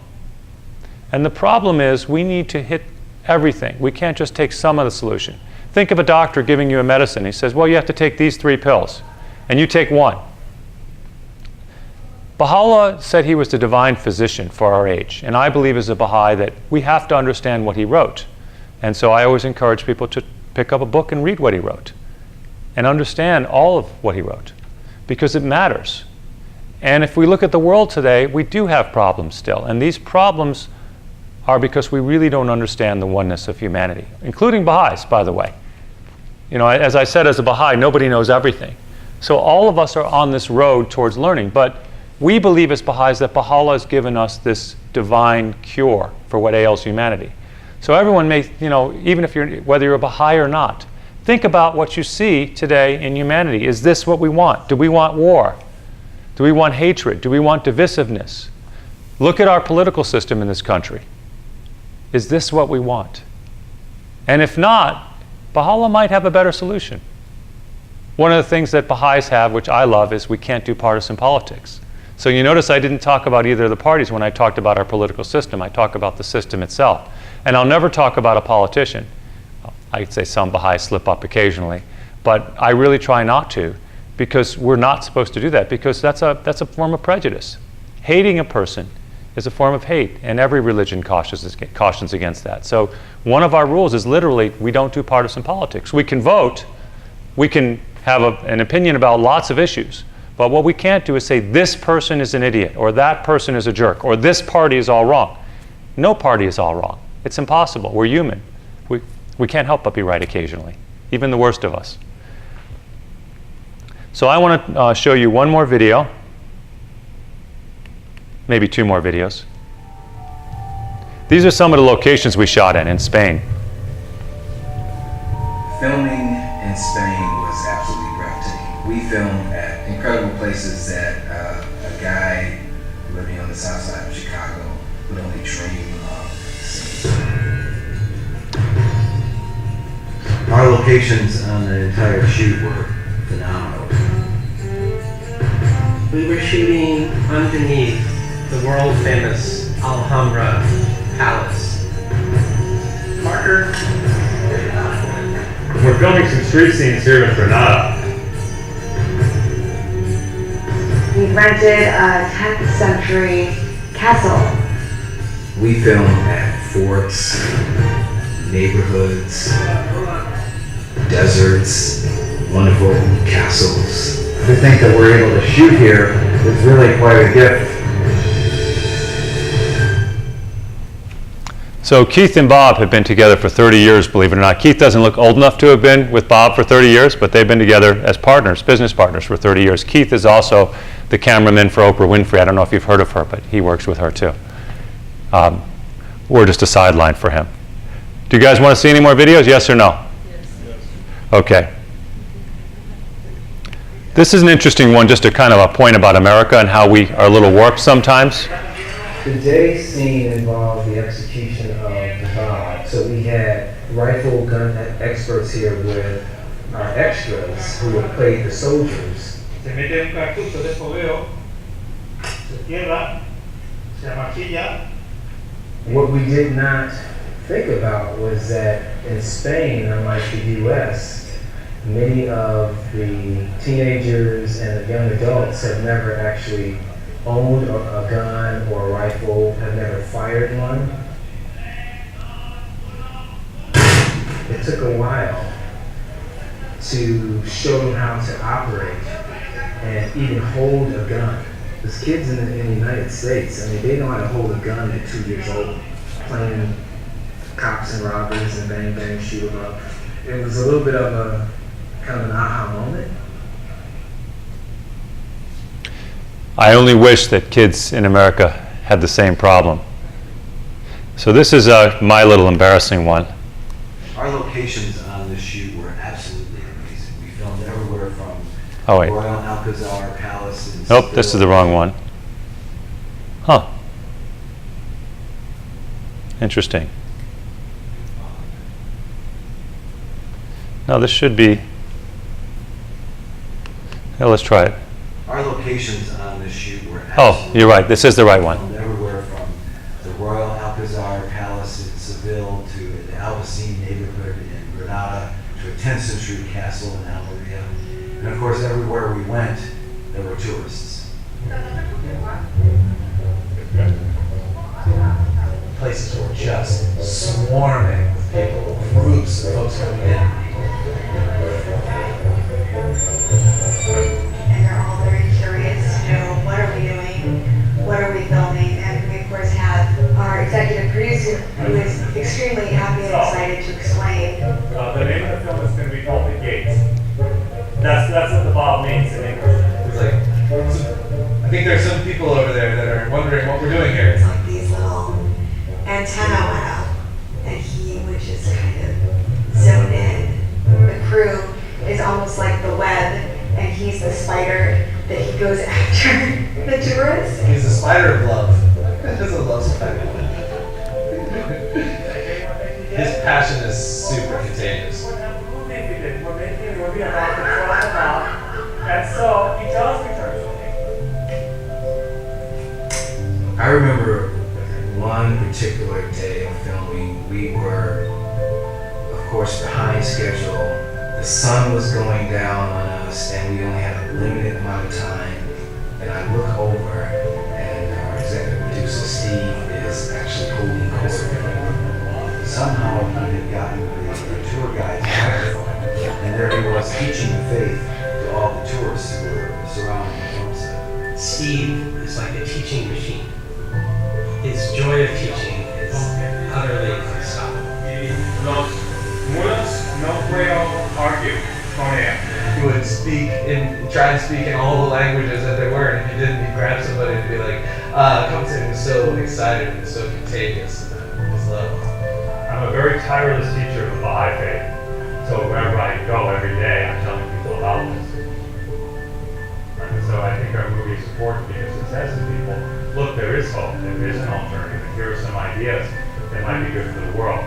And the problem is we need to hit everything. We can't just take some of the solution. Think of a doctor giving you a medicine. He says, well, you have to take these 3 pills, and you take 1. Baha'u'llah said he was the divine physician for our age. And I believe as a Baha'i that we have to understand what he wrote. And so I always encourage people to pick up a book and read what he wrote and understand all of what he wrote, because it matters. And if we look at the world today, we do have problems still. And these problems are because we really don't understand the oneness of humanity, including Baha'is, by the way. You know, as I said, as a Baha'i, nobody knows everything. So all of us are on this road towards learning. But we believe as Baha'is that Baha'u'llah has given us this divine cure for what ails humanity. So everyone may, you know, even if whether you're a Baha'i or not, think about what you see today in humanity. Is this what we want? Do we want war? Do we want hatred? Do we want divisiveness? Look at our political system in this country. Is this what we want? And if not, Baha'u'llah might have a better solution. One of the things that Baha'is have, which I love, is we can't do partisan politics. So you notice I didn't talk about either of the parties when I talked about our political system. I talk about the system itself. And I'll never talk about a politician. I'd say some Baha'is slip up occasionally, but I really try not to, because we're not supposed to do that, because that's a form of prejudice. Hating a person is a form of hate, and every religion cautions against that. So one of our rules is literally we don't do partisan politics. We can vote, we can have an opinion about lots of issues, but what we can't do is say this person is an idiot, or that person is a jerk, or this party is all wrong. No party is all wrong. It's impossible. We're human. We can't help but be right occasionally. even the worst of us. So I want to show you one more video, maybe two more videos. These are some of the locations we shot in Spain. Filming in Spain was absolutely breathtaking. We filmed at incredible places that a guy living on the south side of Chicago would only dream of seeing. Our locations on the entire shoot were phenomenal. We were shooting underneath the world famous Alhambra Palace. Marker. We're filming some street scenes here in Granada. We rented a 10th century castle. We filmed at forts, neighborhoods, deserts, wonderful castles. To think that we're able to shoot here is really quite a gift. So Keith and Bob have been together for 30 years, believe it or not. Keith doesn't look old enough to have been with Bob for 30 years, but they've been together as partners, business partners for 30 years. Keith is also the cameraman for Oprah Winfrey. I don't know if you've heard of her, but he works with her too. We're just a sideline for him. Do you guys want to see any more videos? Yes or no? Yes. Okay. This is an interesting one, just a kind of a point about America and how we are a little warped sometimes. Today's scene involved the execution of the Bob. So we had rifle gun experts here with our extras who had played the soldiers. Se mete un cartucho de fogueo, se cierra, se amartilla. What we did not think about was that in Spain, unlike the US, many of the teenagers and the young adults have never actually owned a gun or a rifle, have never fired one. It took a while to show them how to operate and even hold a gun. There's kids in the United States, I mean, they know how to hold a gun at 2 years old, playing cops and robbers and bang bang, shoot them up. It was a little bit of a kind of an aha moment. I only wish that kids in America had the same problem. So this is my little embarrassing one. Our locations on this shoot were absolutely amazing. We filmed everywhere from Oh, wait. Royal Alcazar Palace in Nope, this is the wrong one. Huh. Interesting. No, this should be. Yeah, let's try it. Our locations on this shoot were Oh, you're right. This is the right one. filmed everywhere from the Royal Alcazar Palace in Seville to the Albaicín neighborhood in Granada to a 10th century castle in Almeria. And of course, everywhere we went, there were tourists. Places were just swarming with people, groups of folks coming in. And they're all very curious to know, what are we doing? What are we filming? And we of course have our executive producer who is extremely happy and excited to explain. The name of the film is going to be called The Gates. That's what the Bob means in English. It's like, I think there's some people over there that are wondering what we're doing here. It's like these little antenna went up and he would just kind of zone in. The crew is almost like the web and he's the spider that he goes after the tourists. He's a spider of love. He's a love spider. His passion is super contagious. We're being about to try them out. And so he tells me something. I remember one particular day of filming, we were, of course, behind schedule. The sun was going down on us and we only had a limited amount of time. And I look over and our executive producer, Steve, is actually holding court. Somehow he had gotten the tour guide's microphone and there he was teaching the faith to all the tourists who were surrounding the film set. Steve is like a teaching machine. His joy of teaching is utterly unstoppable. Los muros no puedo try and speak in all the languages that there were, and if you didn't, you'd grab somebody and be like, come to me, was so excited and so contagious, and it was love. I'm a very tireless teacher of the Baha'i faith. So wherever I go every day, I'm telling people about this. And so I think our movie is important because it says to people, look, there is hope, there is an alternative, and here are some ideas that might be good for the world.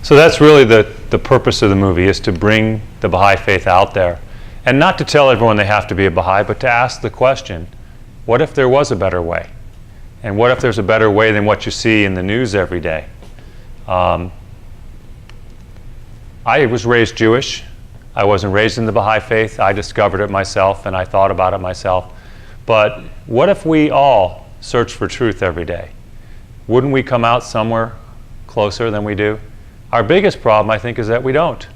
So that's really the purpose of the movie, is to bring the Baha'i faith out there. And not to tell everyone they have to be a Baha'i, but to ask the question, what if there was a better way? And what if there's a better way than what you see in the news every day? I was raised Jewish. I wasn't raised in the Baha'i faith. I discovered it myself, and I thought about it myself. But what if we all search for truth every day? Wouldn't we come out somewhere closer than we do? Our biggest problem, I think, is that we don't.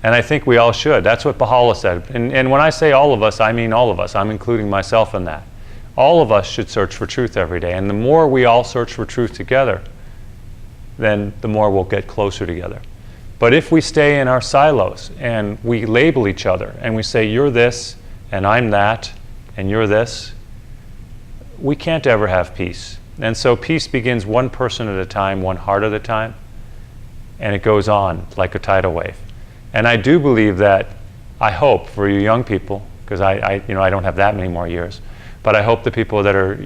And I think we all should. That's what Baha'u'llah said. And when I say all of us, I mean all of us. I'm including myself in that. All of us should search for truth every day. And the more we all search for truth together, then the more we'll get closer together. But if we stay in our silos and we label each other and we say, you're this, and I'm that, and you're this, we can't ever have peace. And so peace begins one person at a time, one heart at a time, and it goes on like a tidal wave. And I do believe that, I hope for you young people, because I don't have that many more years, but I hope the people that are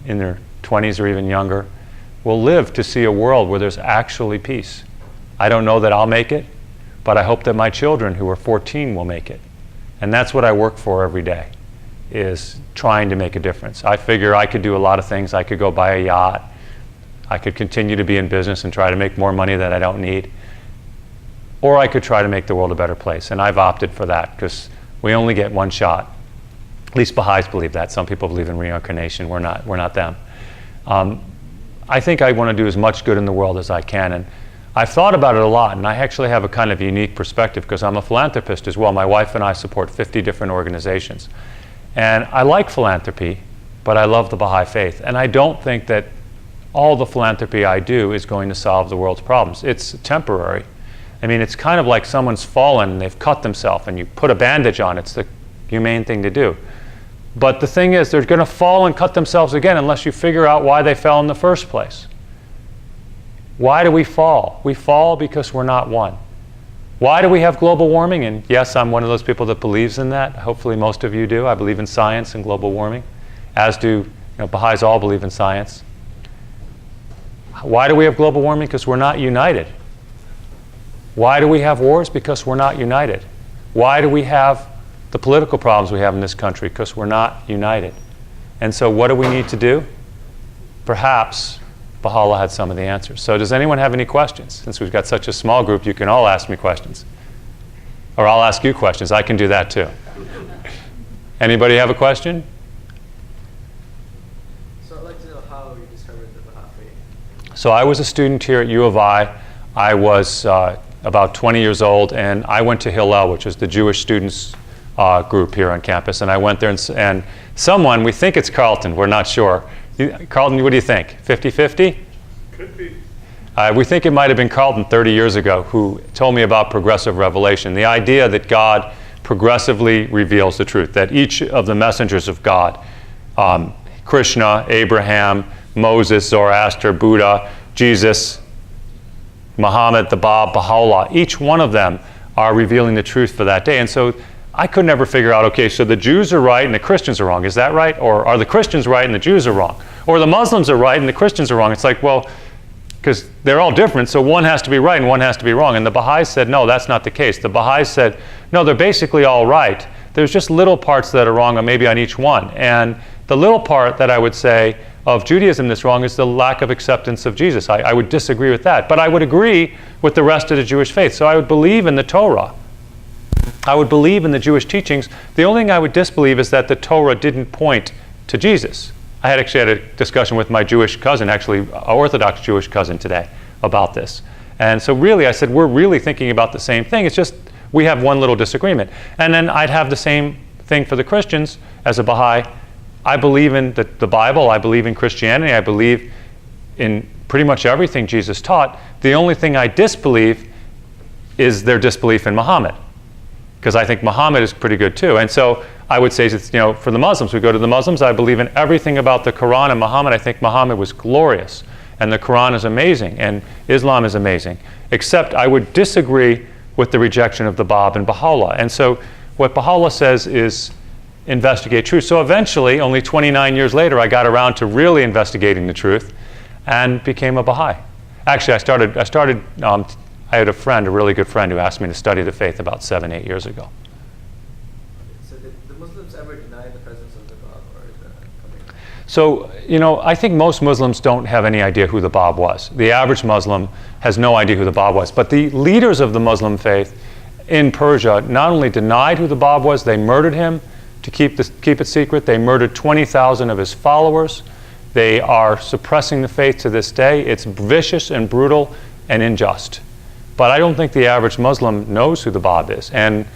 in their 20s or even younger will live to see a world where there's actually peace. I don't know that I'll make it, but I hope that my children who are 14 will make it. And that's what I work for every day, is trying to make a difference. I figure I could do a lot of things. I could go buy a yacht. I could continue to be in business and try to make more money that I don't need. Or I could try to make the world a better place. And I've opted for that because we only get one shot. At least Baha'is believe that. Some people believe in reincarnation. We're not them. I think I want to do as much good in the world as I can. And I've thought about it a lot, and I actually have a kind of unique perspective because I'm a philanthropist as well. My wife and I support 50 different organizations. And I like philanthropy, but I love the Baha'i faith. And I don't think that all the philanthropy I do is going to solve the world's problems. It's temporary. I mean, it's kind of like someone's fallen and they've cut themselves and you put a bandage on. It's the humane thing to do. But the thing is, they're going to fall and cut themselves again unless you figure out why they fell in the first place. Why do we fall? We fall because we're not one. Why do we have global warming? And yes, I'm one of those people that believes in that. Hopefully most of you do. I believe in science and global warming, as do Baha'is all believe in science. Why do we have global warming? Because we're not united. Why do we have wars? Because we're not united. Why do we have the political problems we have in this country? Because we're not united. And so what do we need to do? Perhaps Baha'u'llah had some of the answers. So does anyone have any questions? Since we've got such a small group, you can all ask me questions. Or I'll ask you questions. I can do that too. Anybody have a question? So I'd like to know how you discovered the Baha'i faith. So I was a student here at U of I. I was about 20 years old, and I went to Hillel, which is the Jewish students group here on campus. And I went there, and someone, we think it's Carlton, we're not sure. Carlton, what do you think? 50-50? Could be. We think it might have been Carlton 30 years ago who told me about progressive revelation, the idea that God progressively reveals the truth, that each of the messengers of God, Krishna, Abraham, Moses, Zoroaster, Buddha, Jesus, Muhammad, the Bab, Baha'u'llah, each one of them are revealing the truth for that day. And so I could never figure out, okay, so the Jews are right and the Christians are wrong. Is that right? Or are the Christians right and the Jews are wrong? Or the Muslims are right and the Christians are wrong? It's like, well, because they're all different, so one has to be right and one has to be wrong. And the Baha'is said, no, that's not the case. The Baha'is said, no, they're basically all right. There's just little parts that are wrong, or maybe on each one. And the little part that I would say of Judaism that's wrong is the lack of acceptance of Jesus. I would disagree with that. But I would agree with the rest of the Jewish faith. So I would believe in the Torah. I would believe in the Jewish teachings. The only thing I would disbelieve is that the Torah didn't point to Jesus. I actually had a discussion with my Jewish cousin, actually an Orthodox Jewish cousin today, about this. And so really I said, we're really thinking about the same thing. It's just we have one little disagreement. And then I'd have the same thing for the Christians as a Baha'i. I believe in the Bible. I believe in Christianity. I believe in pretty much everything Jesus taught. The only thing I disbelieve is their disbelief in Muhammad. because I think Muhammad is pretty good too. And so I would say, for the Muslims, we go to the Muslims, I believe in everything about the Quran and Muhammad. I think Muhammad was glorious, and the Quran is amazing, and Islam is amazing. Except I would disagree with the rejection of the Bab and Baha'u'llah. And so what Baha'u'llah says is investigate truth. So eventually, only 29 years later, I got around to really investigating the truth and became a Baha'i. Actually, I had a friend, a really good friend, who asked me to study the faith about 7-8 years ago. So did the Muslims ever deny the presence of the Bab, or is that coming? So, I think most Muslims don't have any idea who the Bab was. The average Muslim has no idea who the Bab was. But the leaders of the Muslim faith in Persia not only denied who the Bab was, they murdered him to keep it secret. They murdered 20,000 of his followers. They are suppressing the faith to this day. It's vicious and brutal and unjust. But I don't think the average Muslim knows who the Bab is. And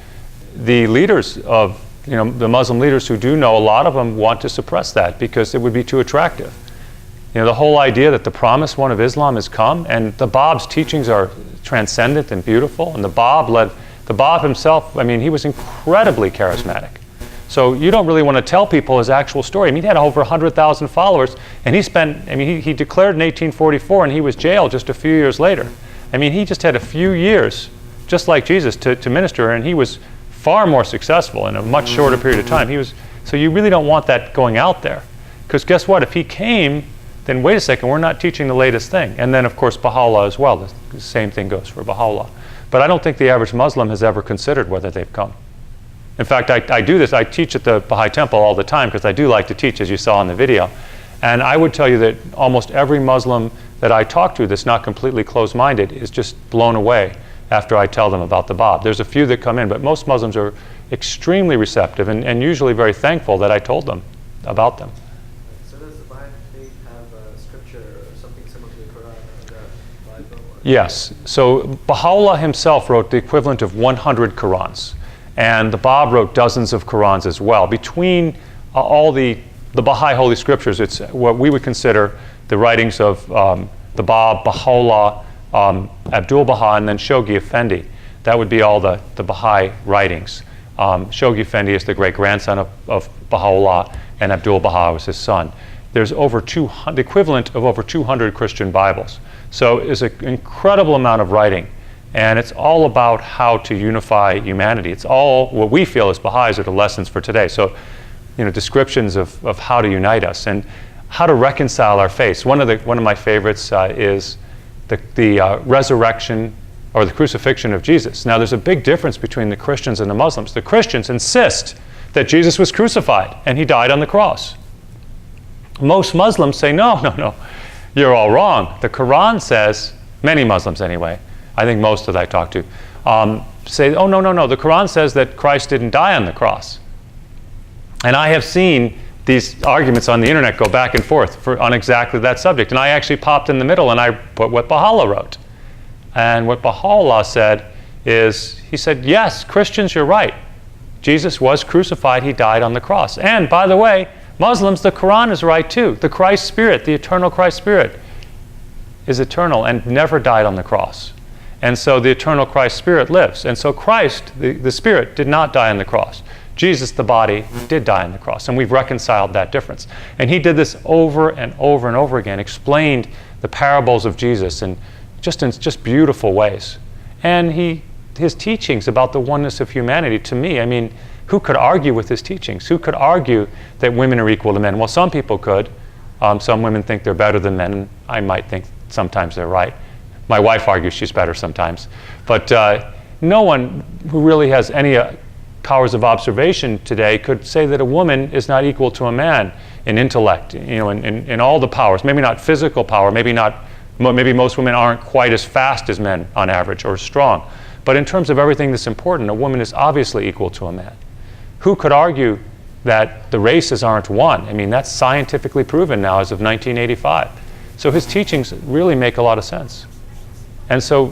the leaders of, the Muslim leaders who do know, a lot of them want to suppress that because it would be too attractive. The whole idea that the promised one of Islam has come, and the Bab's teachings are transcendent and beautiful, and the Bab himself, he was incredibly charismatic. So you don't really want to tell people his actual story. He had over 100,000 followers, and he declared in 1844, and he was jailed just a few years later. He just had a few years, just like Jesus, to minister, and he was far more successful in a much shorter period of time. So you really don't want that going out there. Because guess what? If he came, then wait a second, we're not teaching the latest thing. And then, of course, Baha'u'llah as well. The same thing goes for Baha'u'llah. But I don't think the average Muslim has ever considered whether they've come. In fact, I do this. I teach at the Baha'i Temple all the time because I do like to teach, as you saw in the video. And I would tell you that almost every Muslim that I talk to that's not completely closed-minded is just blown away after I tell them about the Bab. There's a few that come in, but most Muslims are extremely receptive and usually very thankful that I told them about them. So does the Baha'i faith have a scripture or something similar to the Quran or the Bible? Yes. So Baha'u'llah himself wrote the equivalent of 100 Qurans. And the Bab wrote dozens of Qurans as well. Between all the Baha'i Holy Scriptures, it's what we would consider the writings of the Bab, Baha'u'llah, Abdul Baha, and then Shoghi Effendi. That would be all the Baha'i writings. Shoghi Effendi is the great-grandson of Baha'u'llah, and Abdul Baha was his son. There's the equivalent of over 200 Christian Bibles. So it's an incredible amount of writing. And it's all about how to unify humanity. It's all what we feel as Baha'is are the lessons for today. So, descriptions of how to unite us and how to reconcile our faiths. One of my favorites is the resurrection or the crucifixion of Jesus. Now, there's a big difference between the Christians and the Muslims. The Christians insist that Jesus was crucified and he died on the cross. Most Muslims say, no, you're all wrong. The Quran says, many Muslims anyway, I think most that I talk to, say, oh, no, the Quran says that Christ didn't die on the cross. And I have seen these arguments on the internet go back and forth on exactly that subject. And I actually popped in the middle and I put what Baha'u'llah wrote. And what Baha'u'llah said is, he said, yes, Christians, you're right. Jesus was crucified, he died on the cross. And by the way, Muslims, the Quran is right too. The Christ Spirit, the eternal Christ Spirit, is eternal and never died on the cross. And so the eternal Christ Spirit lives. And so Christ, the Spirit, did not die on the cross. Jesus, the body, did die on the cross. And we've reconciled that difference. And he did this over and over and over again, explained the parables of Jesus in just beautiful ways. And his teachings about the oneness of humanity, to me, who could argue with his teachings? Who could argue that women are equal to men? Well, some people could. Some women think they're better than men. And I might think sometimes they're right. My wife argues she's better sometimes. But no one who really has any powers of observation today could say that a woman is not equal to a man in intellect, in all the powers. Maybe not physical power, maybe most women aren't quite as fast as men on average or strong. But in terms of everything that's important, a woman is obviously equal to a man. Who could argue that the races aren't one? That's scientifically proven now as of 1985. So his teachings really make a lot of sense. And so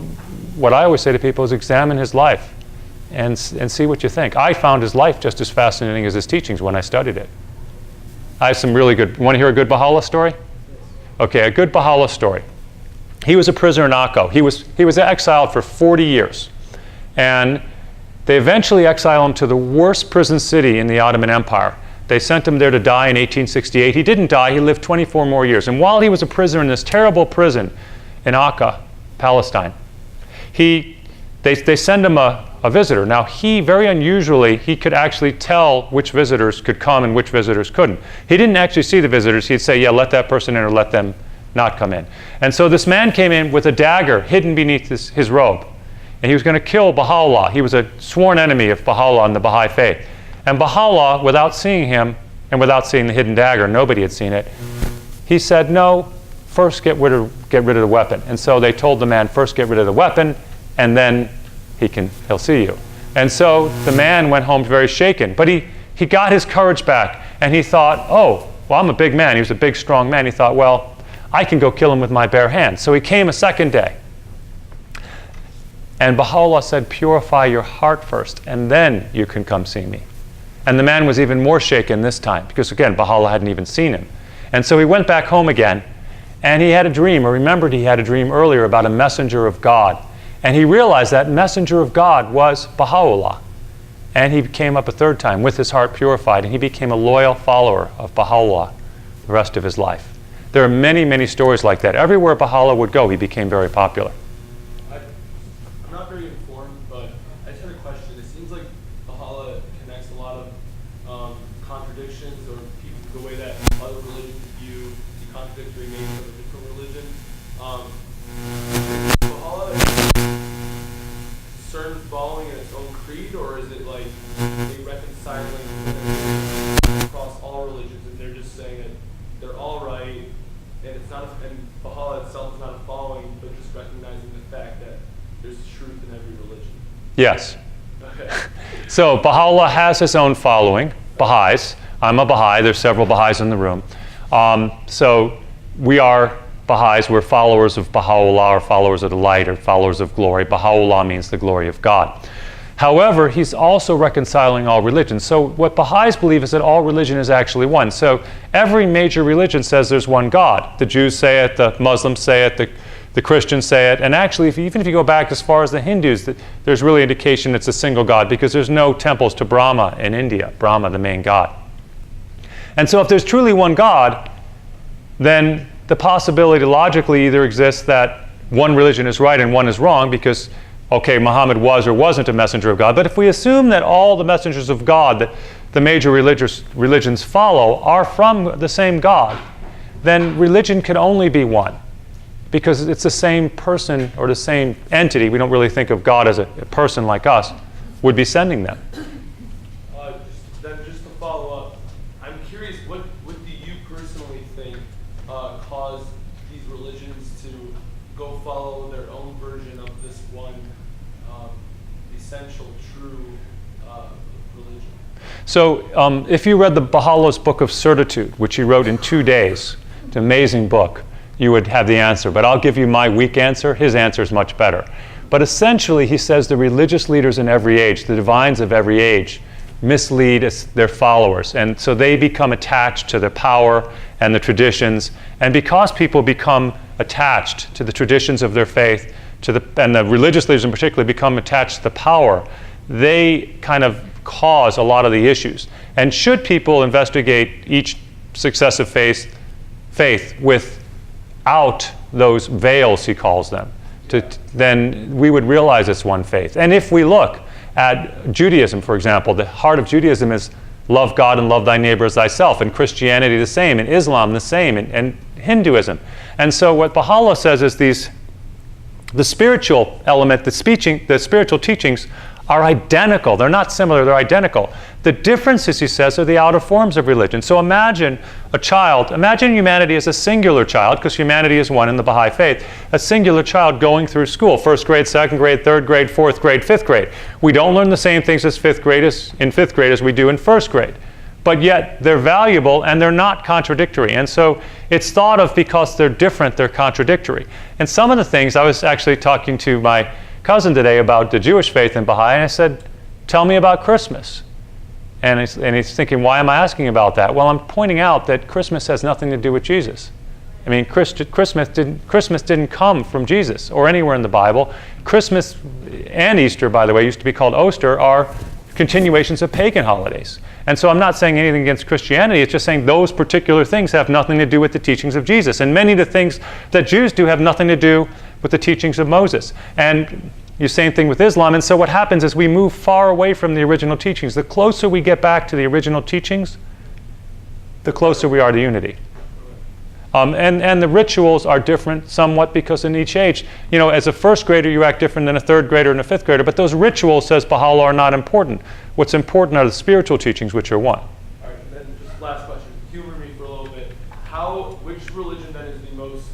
what I always say to people is examine his life and see what you think. I found his life just as fascinating as his teachings when I studied it. I have some really good, want to hear a good Baha'u'llah story? Okay, a good Baha'u'llah story. He was a prisoner in Akko. He was exiled for 40 years. And They eventually exile him to the worst prison city in the Ottoman Empire. They sent him there to die in 1868. He didn't die. He lived 24 more years. And while he was a prisoner in this terrible prison in Akka, Palestine, they send him a visitor. Now, he, very unusually, he could actually tell which visitors could come and which visitors couldn't. He didn't actually see the visitors. He'd say, yeah, let that person in or let them not come in. And so this man came in with a dagger hidden beneath his robe. And he was going to kill Baha'u'llah. He was a sworn enemy of Baha'u'llah and the Baha'i faith. And Baha'u'llah, without seeing him and without seeing the hidden dagger, nobody had seen it, he said, no, first get rid of the weapon. And so they told the man, first get rid of the weapon, and then he'll see you. And so the man went home very shaken. But he got his courage back, and he thought, oh, well, I'm a big man. He was a big, strong man. He thought, well, I can go kill him with my bare hands. So he came a second day. And Baha'u'llah said, purify your heart first, and then you can come see me. And the man was even more shaken this time, because again, Baha'u'llah hadn't even seen him. And so he went back home again, and he had a dream, or remembered he had a dream earlier about a messenger of God. And he realized that messenger of God was Baha'u'llah. And he came up a third time with his heart purified, and he became a loyal follower of Baha'u'llah the rest of his life. There are many, many stories like that. Everywhere Baha'u'llah would go, he became very popular. I'm not very informed, but I just had a question. It seems like Baha'u'llah connects a lot of contradictions, or the way that other religions view the contradictory nature of a different religion. Is Baha'u'llah certain following in its own creed, or is it like a reconciling across all religions, and they're just saying that they're all right, and it's not, and Baha'u'llah itself is not a following, but just recognizing the fact that there's truth in every religion? Yes. Okay. So Baha'u'llah has his own following, Baha'is. I'm a Baha'i. There's several Baha'is in the room. So we are Baha'is. We're followers of Baha'u'llah, or followers of the light, or followers of glory. Baha'u'llah means the glory of God. However, he's also reconciling all religions. So what Baha'is believe is that all religion is actually one. So every major religion says there's one God. The Jews say it, the Muslims say it, the Christians say it. And actually, even if you go back as far as the Hindus, there's really indication it's a single God, because there's no temples to Brahma in India, Brahma, the main God. And so if there's truly one God, then the possibility logically either exists that one religion is right and one is wrong, because okay, Muhammad was or wasn't a messenger of God. But if we assume that all the messengers of God that the major religions follow are from the same God, then religion can only be one, because it's the same person or the same entity. We don't really think of God as a person like us, would be sending them. Just to follow up, I'm curious, what do you personally think caused these religions to go follow their own version of this one essential, true religion? So if you read the Baha'u'llah's Book of Certitude, which he wrote in 2 days, it's an amazing book, you would have the answer. But I'll give you my weak answer. His answer is much better. But essentially, he says the religious leaders in every age, the divines of every age, mislead their followers. And so they become attached to the power and the traditions. And because people become attached to the traditions of their faith, and the religious leaders in particular become attached to the power, they kind of cause a lot of the issues. And should people investigate each successive faith without those veils, he calls them, then we would realize it's one faith. And if we look at Judaism, for example, the heart of Judaism is love God and love thy neighbor as thyself, and Christianity the same, and Islam the same, and Hinduism. And so what Baha'u'llah says is the spiritual element, the spiritual teachings are identical. They're not similar, they're identical. The differences, he says, are the outer forms of religion. So imagine imagine humanity as a singular child, because humanity is one in the Baha'i faith, a singular child going through school, first grade, second grade, third grade, fourth grade, fifth grade. We don't learn the same things in fifth grade as we do in first grade. But yet they're valuable and they're not contradictory. And so it's thought of, because they're different, they're contradictory. And some of the things, I was actually talking to my cousin today about the Jewish faith in Baha'i, and I said, tell me about Christmas. And he's thinking, why am I asking about that? Well, I'm pointing out that Christmas has nothing to do with Jesus. I mean, Christmas didn't come from Jesus or anywhere in the Bible. Christmas and Easter, by the way, used to be called Oster, are continuations of pagan holidays. And so I'm not saying anything against Christianity, it's just saying those particular things have nothing to do with the teachings of Jesus. And many of the things that Jews do have nothing to do with the teachings of Moses. And the same thing with Islam. And so what happens is we move far away from the original teachings. The closer we get back to the original teachings, the closer we are to unity. And the rituals are different somewhat because in each age, you know, as a first grader you act different than a third grader and a fifth grader, but those rituals, says Baha'u'llah, are not important. What's important are the spiritual teachings, which are one. All right, and then just last question, humor me for a little bit. Which religion then is the most,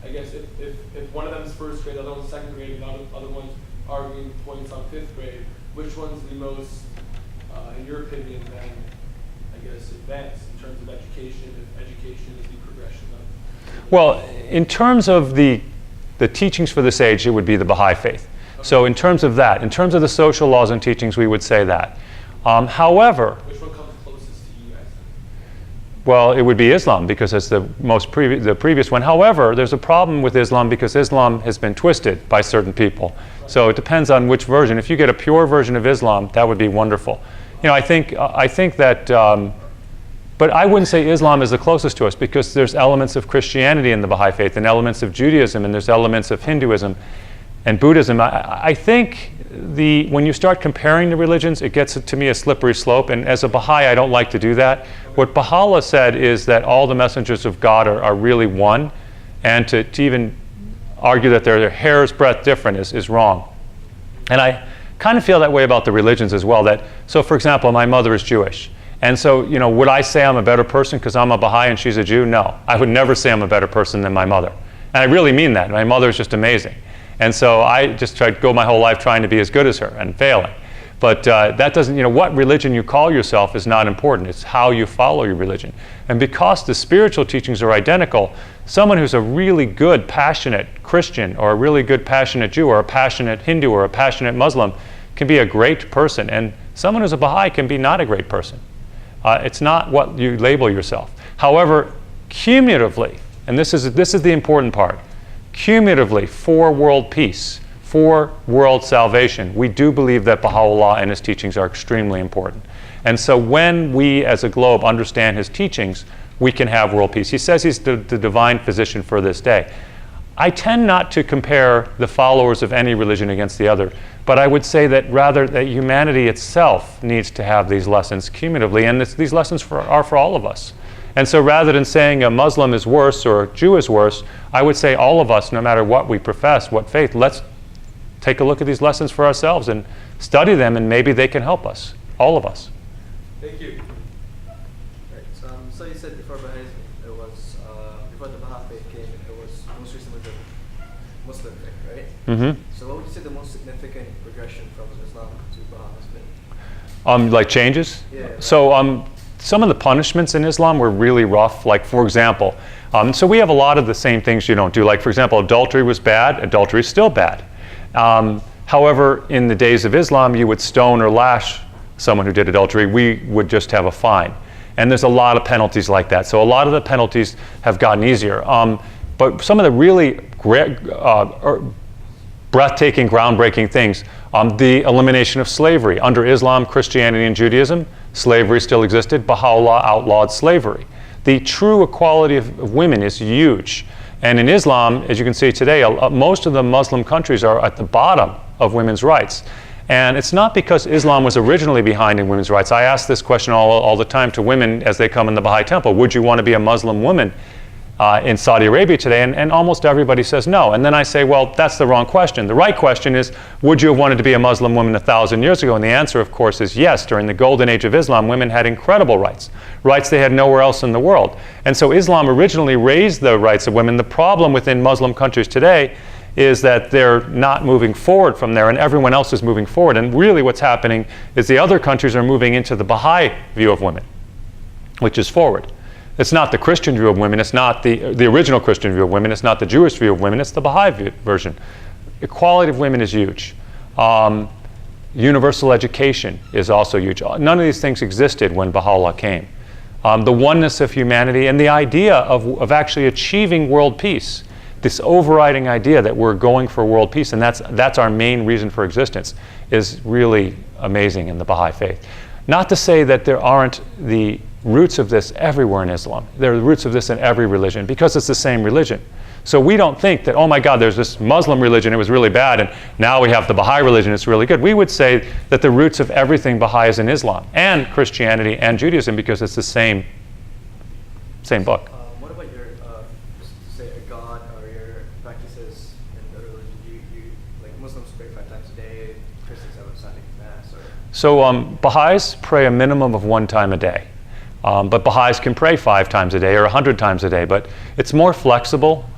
I guess if one of them is first grade, the other one's second grade, and the other one's arguing points on fifth grade, which one's the most, in your opinion, then, I guess, advanced in terms of education, if education is the progression of? Well, in terms of the teachings for this age, it would be the Baha'i faith. Okay. So in terms of that, in terms of the social laws and teachings, we would say that. However, which one comes closest to you guys then? Well, it would be Islam because it's the previous one. However, there's a problem with Islam because Islam has been twisted by certain people. Right. So it depends on which version. If you get a pure version of Islam, that would be wonderful. You know, I think that. But I wouldn't say Islam is the closest to us because there's elements of Christianity in the Baha'i faith and elements of Judaism and there's elements of Hinduism and Buddhism. I think when you start comparing the religions, it gets to me a slippery slope. And as a Baha'i, I don't like to do that. What Baha'u'llah said is that all the messengers of God are really one. And to even argue that they're a hair's breadth different is wrong. And I kind of feel that way about the religions as well. So for example, my mother is Jewish. And so, you know, would I say I'm a better person because I'm a Baha'i and she's a Jew? No. I would never say I'm a better person than my mother. And I really mean that. My mother is just amazing. And so I just tried to go my whole life trying to be as good as her and failing. But that doesn't, you know, what religion you call yourself is not important. It's how you follow your religion. And because the spiritual teachings are identical, someone who's a really good, passionate Christian or a really good, passionate Jew or a passionate Hindu or a passionate Muslim can be a great person. And someone who's a Baha'i can be not a great person. It's not what you label yourself. However, cumulatively, and this is the important part, cumulatively for world peace, for world salvation, we do believe that Baha'u'llah and his teachings are extremely important. And so when we as a globe understand his teachings, we can have world peace. He says he's the divine physician for this day. I tend not to compare the followers of any religion against the other, but I would say that rather that humanity itself needs to have these lessons cumulatively, and these lessons are for all of us. And so rather than saying a Muslim is worse or a Jew is worse, I would say all of us, no matter what we profess, what faith, let's take a look at these lessons for ourselves and study them, and maybe they can help us, all of us. Thank you. Right, so you said before Baha'ism, it was, before the Baha'i faith came, it was most recently the Muslim faith, right? Mm-hmm. So what would you say the most significant progression from Islam to Baha'i has been? Like changes? Yeah. Right. So some of the punishments in Islam were really rough. Like for example, so we have a lot of the same things you don't do. Like for example, adultery was bad. Adultery is still bad. However, in the days of Islam, you would stone or lash someone who did adultery. We would just have a fine. And there's a lot of penalties like that. So a lot of the penalties have gotten easier. But some of the really breathtaking, groundbreaking things, the elimination of slavery. Under Islam, Christianity, and Judaism, slavery still existed. Baha'u'llah outlawed slavery. The true equality of women is huge. And in Islam, as you can see today, most of the Muslim countries are at the bottom of women's rights. And it's not because Islam was originally behind in women's rights. I ask this question all the time to women as they come in the Baha'i temple. Would you want to be a Muslim woman in Saudi Arabia today? And almost everybody says no. And then I say, well, that's the wrong question. The right question is, would you have wanted to be a Muslim woman 1,000 years ago? And the answer, of course, is yes. During the golden age of Islam, women had incredible rights, rights they had nowhere else in the world. And so Islam originally raised the rights of women. The problem within Muslim countries today is that they're not moving forward from there, and everyone else is moving forward. And really what's happening is the other countries are moving into the Baha'i view of women, which is forward. It's not the Christian view of women, it's not the original Christian view of women, it's not the Jewish view of women, it's the Baha'i version. Equality of women is huge. Universal education is also huge. None of these things existed when Baha'u'llah came. the oneness of humanity, and the idea of actually achieving world peace. This overriding idea that we're going for world peace, and that's our main reason for existence, is really amazing in the Baha'i faith. Not to say that there aren't the roots of this everywhere in Islam. There are roots of this in every religion, because it's the same religion. So we don't think that, oh my God, there's this Muslim religion, it was really bad, and now we have the Baha'i religion, it's really good. We would say that the roots of everything Baha'i is in Islam, and Christianity, and Judaism, because it's the same book. What about your, say, a God or your practices in the religion? You like Muslims pray 5 times a day, Christians have a Sunday Mass, or? So Baha'is pray a minimum of 1 time a day. But Baha'is can pray 5 times a day or 100 times a day, but it's more flexible.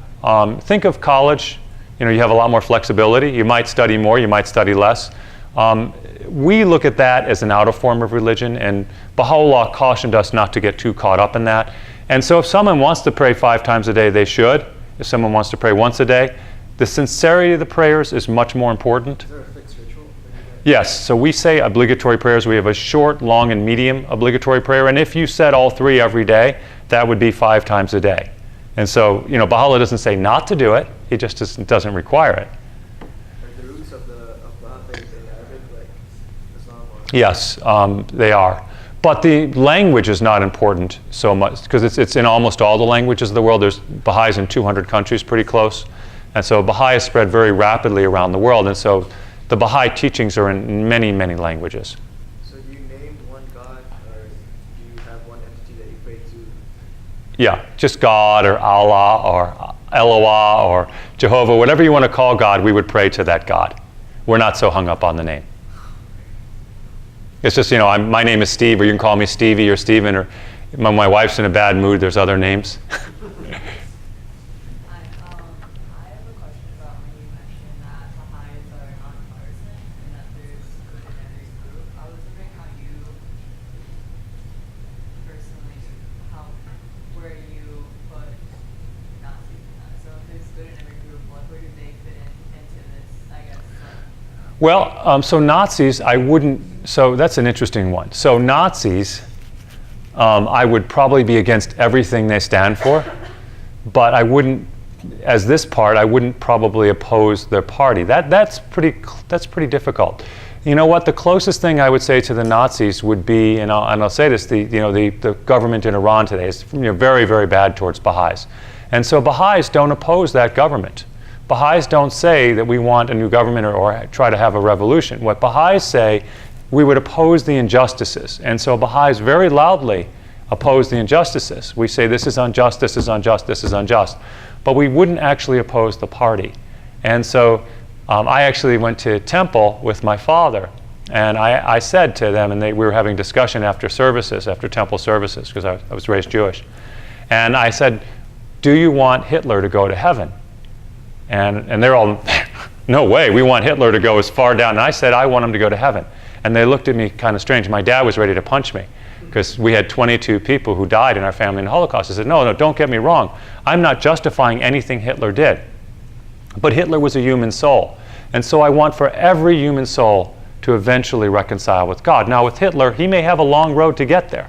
Think of college, you have a lot more flexibility. You might study more, you might study less. We look at that as an outer form of religion, and Baha'u'llah cautioned us not to get too caught up in that. And so if someone wants to pray 5 times a day, they should. If someone wants to pray once a day, the sincerity of the prayers is much more important. Is there a fixed ritual? Yes, so we say obligatory prayers. We have a short, long, and medium obligatory prayer. And if you said all 3 every day, that would be 5 times a day. And so, Baha'u'llah doesn't say not to do it. He just doesn't require it. Are the roots of Baha'i faith in Arabic, like Islam? Or? Yes, they are. But the language is not important so much, because it's in almost all the languages of the world. There's Baha'is in 200 countries, pretty close. And so Baha'i is spread very rapidly around the world. And so the Baha'i teachings are in many, many languages. So do you name one God, or do you have one entity that you pray to? Yeah, just God or Allah or Eloah or Jehovah, whatever you want to call God, we would pray to that God. We're not so hung up on the name. It's just, my name is Steve, or you can call me Stevie or Steven, or when my wife's in a bad mood, there's other names. Well, so Nazis, so that's an interesting one. So Nazis, I would probably be against everything they stand for, but I wouldn't, as this part, I wouldn't probably oppose their party. That's pretty difficult. You know what? The closest thing I would say to the Nazis would be, and I'll say this, the government in Iran today is very, very bad towards Baha'is. And so Baha'is don't oppose that government. Baha'is don't say that we want a new government or try to have a revolution. What Baha'is say, we would oppose the injustices. And so Baha'is very loudly oppose the injustices. We say this is unjust, this is unjust, this is unjust. But we wouldn't actually oppose the party. And so I actually went to temple with my father. And I said to them, and we were having discussion after temple services, because I was raised Jewish. And I said, do you want Hitler to go to heaven? And they're all, no way, we want Hitler to go as far down. And I said, I want him to go to heaven. And they looked at me kind of strange. My dad was ready to punch me, because we had 22 people who died in our family in the Holocaust. I said, no, don't get me wrong. I'm not justifying anything Hitler did. But Hitler was a human soul. And so I want for every human soul to eventually reconcile with God. Now with Hitler, he may have a long road to get there.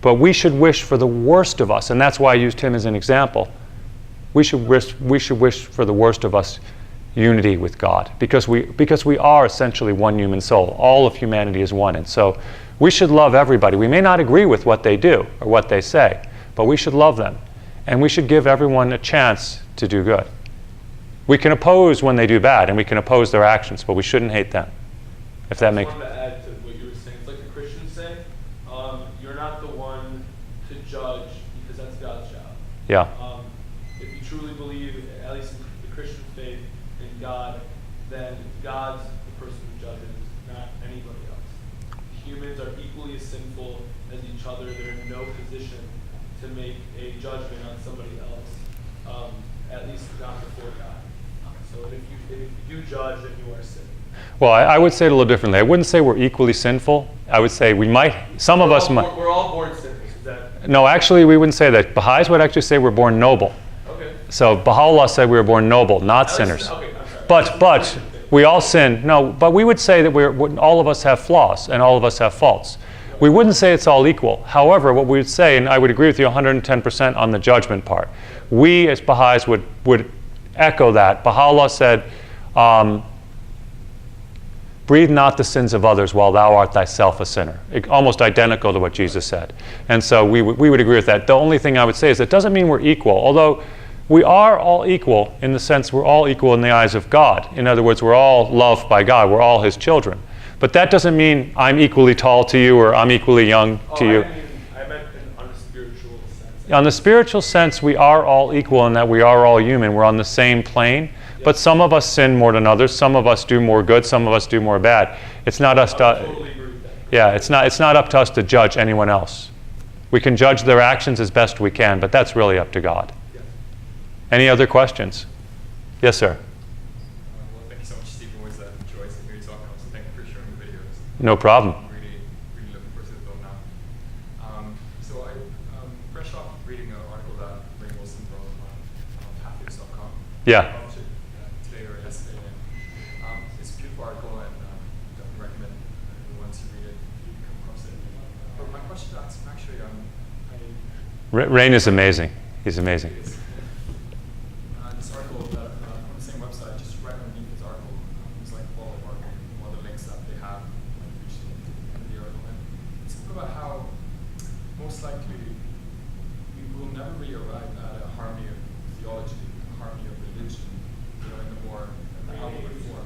But we should wish for the worst of us. And that's why I used him as an example. We should wish for the worst of us unity with God, because we are essentially one human soul. All of humanity is one, and so we should love everybody. We may not agree with what they do or what they say, but we should love them, and we should give everyone a chance to do good. We can oppose when they do bad, and we can oppose their actions, but we shouldn't hate them. If that makes. I wanted to add to what you were saying. It's like the Christians say, you're not the one to judge, because that's God's job. Yeah. If you truly believe, at least in the Christian faith, in God, then God's the person who judges, not anybody else. Humans are equally as sinful as each other. They're in no position to make a judgment on somebody else, at least not before God. So if you do judge, then you are sinning. Well, I would say it a little differently. I wouldn't say we're equally sinful. I would say we might, some of us might. We're all born sinners. Is that? No, actually, we wouldn't say that. Baha'is would actually say we're born noble. Okay. So Baha'u'llah said we were born noble, not sinners. Okay, I'm sorry. But we all sin. No, but we would say that all of us have flaws and all of us have faults. We wouldn't say it's all equal. However, what we would say, and I would agree with you 110% on the judgment part, we as Baha'is would echo that. Baha'u'llah said, breathe not the sins of others while thou art thyself a sinner. Almost identical to what Jesus said. And so we would agree with that. The only thing I would say is it doesn't mean we're equal, although we are all equal in the sense we're all equal in the eyes of God. In other words, we're all loved by God. We're all His children. But that doesn't mean I'm equally tall to you or I'm equally young to you. I meant on the spiritual sense. On the spiritual sense, we are all equal in that we are all human. We're on the same plane. But some of us sin more than others. Some of us do more good. Some of us do more bad. It's not us to, yeah, it's not up to us to judge anyone else. We can judge their actions as best we can, but that's really up to God. Yes. Any other questions? Yes, sir. Well, thank you so much, Steve. Always a joy to hear you talk. And also thank you for sharing the videos. No problem. I'm really looking forward to the film now. So I fresh off reading an article that Ray Wilson wrote on Happiness.com. Yeah. Today or yesterday. And it's a beautiful article, and definitely recommend everyone to read it if you come across it. But my question is actually, Rain is amazing. He's amazing. This article that on the same website, just right underneath this article, it's like all the article, all the links that they have, like reached the end of the article, and it spoke about how most likely we will never really arrive at a harmony of theology, a harmony of religion, in the more outward form.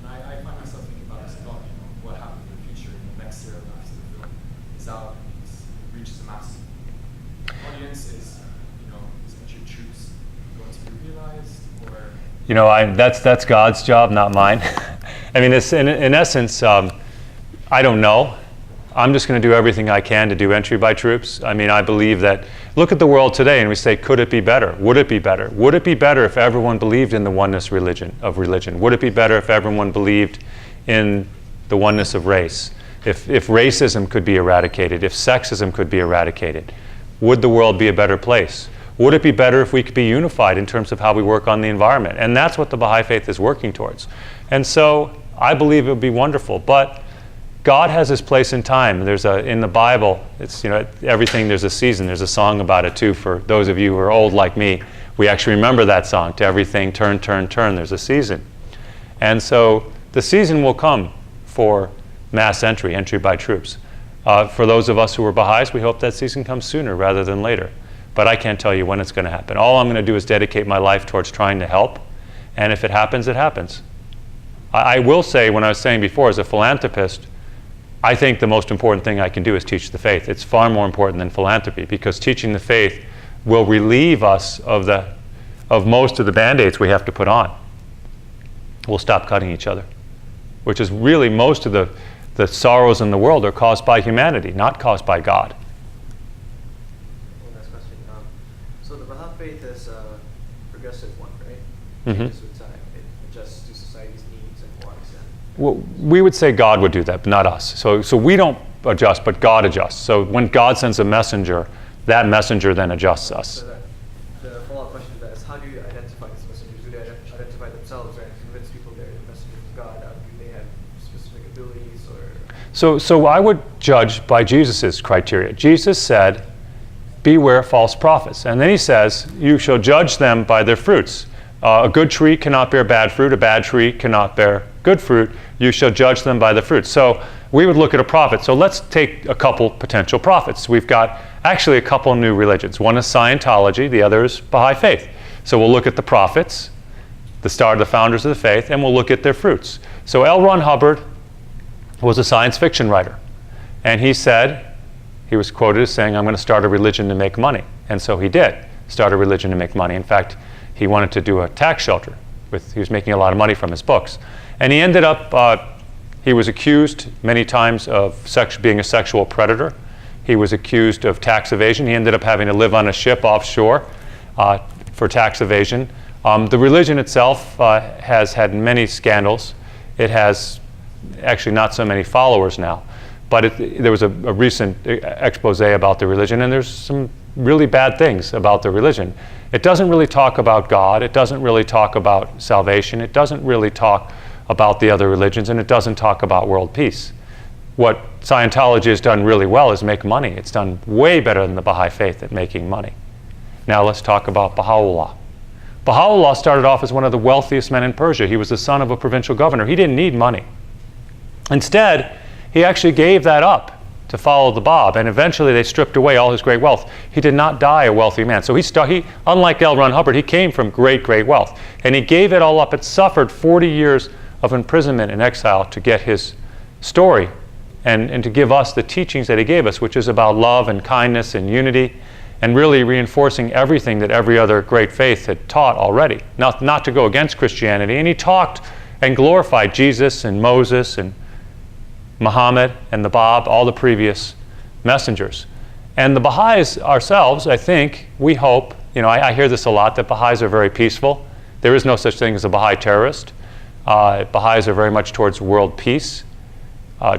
And I find myself thinking about this a lot. What happens in the future, next year after the film is out, it reaches a mass audience, is essentially truths going to be realized, or That's God's job, not mine. I mean, it's in essence, I don't know. I'm just going to do everything I can to do entry by troops. I mean, I believe that, look at the world today and we say, could it be better? Would it be better? Would it be better if everyone believed in the oneness of religion? Would it be better if everyone believed in the oneness of race? If racism could be eradicated, if sexism could be eradicated, would the world be a better place? Would it be better if we could be unified in terms of how we work on the environment? And that's what the Baha'i Faith is working towards. And so I believe it would be wonderful, but God has His place in time. There's in the Bible, it's everything. There's a season. There's a song about it too. For those of you who are old like me, we actually remember that song. To everything, turn, turn, turn. There's a season, and so the season will come for mass entry by troops. For those of us who are Baha'is, we hope that season comes sooner rather than later. But I can't tell you when it's going to happen. All I'm going to do is dedicate my life towards trying to help, and if it happens, it happens. I will say, when I was saying before, as a philanthropist, I think the most important thing I can do is teach the faith. It's far more important than philanthropy, because teaching the faith will relieve us of most of the band-aids we have to put on. We'll stop cutting each other, which is really most of the sorrows in the world are caused by humanity, not caused by God. One last question. So the Baha'i faith is a progressive one, right? Mm-hmm. Changes with time. It adjusts to society's needs and wants. Well, we would say God would do that, but not us. So we don't adjust, but God adjusts. So when God sends a messenger, that messenger then adjusts us. So the follow-up question to that is, how do you identify these messengers? Do they identify themselves, or convince people they're the messengers of God? Do they have specific abilities, or? So I would judge by Jesus' criteria. Jesus said, beware false prophets. And then He says, you shall judge them by their fruits. A good tree cannot bear bad fruit. A bad tree cannot bear good fruit. You shall judge them by the fruit. So we would look at a prophet. So let's take a couple potential prophets. We've got actually a couple new religions. One is Scientology. The other is Baha'i Faith. So we'll look at the prophets, the founders of the faith, and we'll look at their fruits. So L. Ron Hubbard was a science fiction writer. And he said, he was quoted as saying, I'm going to start a religion to make money. And so he did start a religion to make money. In fact, he wanted to do a tax shelter. He was making a lot of money from his books. And he ended up, he was accused many times of being a sexual predator. He was accused of tax evasion. He ended up having to live on a ship offshore for tax evasion. The religion itself has had many scandals. It has actually not so many followers now. But there was a recent expose about the religion, and there's some really bad things about the religion. It doesn't really talk about God. It doesn't really talk about salvation. It doesn't really talk about the other religions, and it doesn't talk about world peace. What Scientology has done really well is make money. It's done way better than the Baha'i faith at making money. Now let's talk about Baha'u'llah. Baha'u'llah started off as one of the wealthiest men in Persia. He was the son of a provincial governor. He didn't need money. Instead, he actually gave that up to follow the Bab, and eventually they stripped away all his great wealth. He did not die a wealthy man. So he unlike L. Ron Hubbard, he came from great, great wealth. And he gave it all up. It suffered 40 years of imprisonment and exile to get his story and to give us the teachings that he gave us, which is about love and kindness and unity, and really reinforcing everything that every other great faith had taught already. Not to go against Christianity. And he talked and glorified Jesus and Moses and Muhammad and the Bab, all the previous messengers. And the Baha'is ourselves, I think, we hope, I hear this a lot, that Baha'is are very peaceful. There is no such thing as a Baha'i terrorist. Baha'is are very much towards world peace,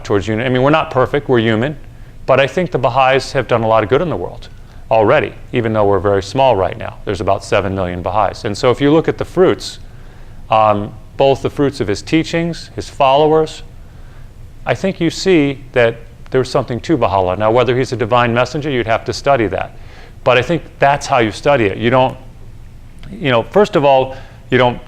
towards unity. I mean, we're not perfect, we're human, but I think the Baha'is have done a lot of good in the world already, even though we're very small right now. There's about 7 million Baha'is. And so if you look at the fruits, both the fruits of his teachings, his followers, I think you see that there's something to Baha'u'llah. Now, whether he's a divine messenger, you'd have to study that. But I think that's how you study it. You don't, first of all, you don't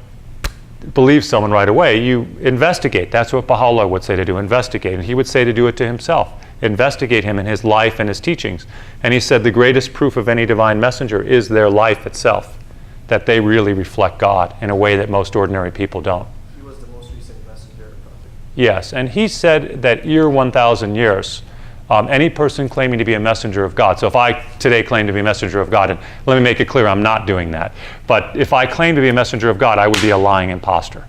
believe someone right away. You investigate. That's what Baha'u'llah would say to do, investigate. And he would say to do it to himself. Investigate him in his life and his teachings. And he said the greatest proof of any divine messenger is their life itself, that they really reflect God in a way that most ordinary people don't. Yes, and he said that year 1,000 years, any person claiming to be a messenger of God, so if I today claim to be a messenger of God, and let me make it clear, I'm not doing that, but if I claim to be a messenger of God, I would be a lying imposter.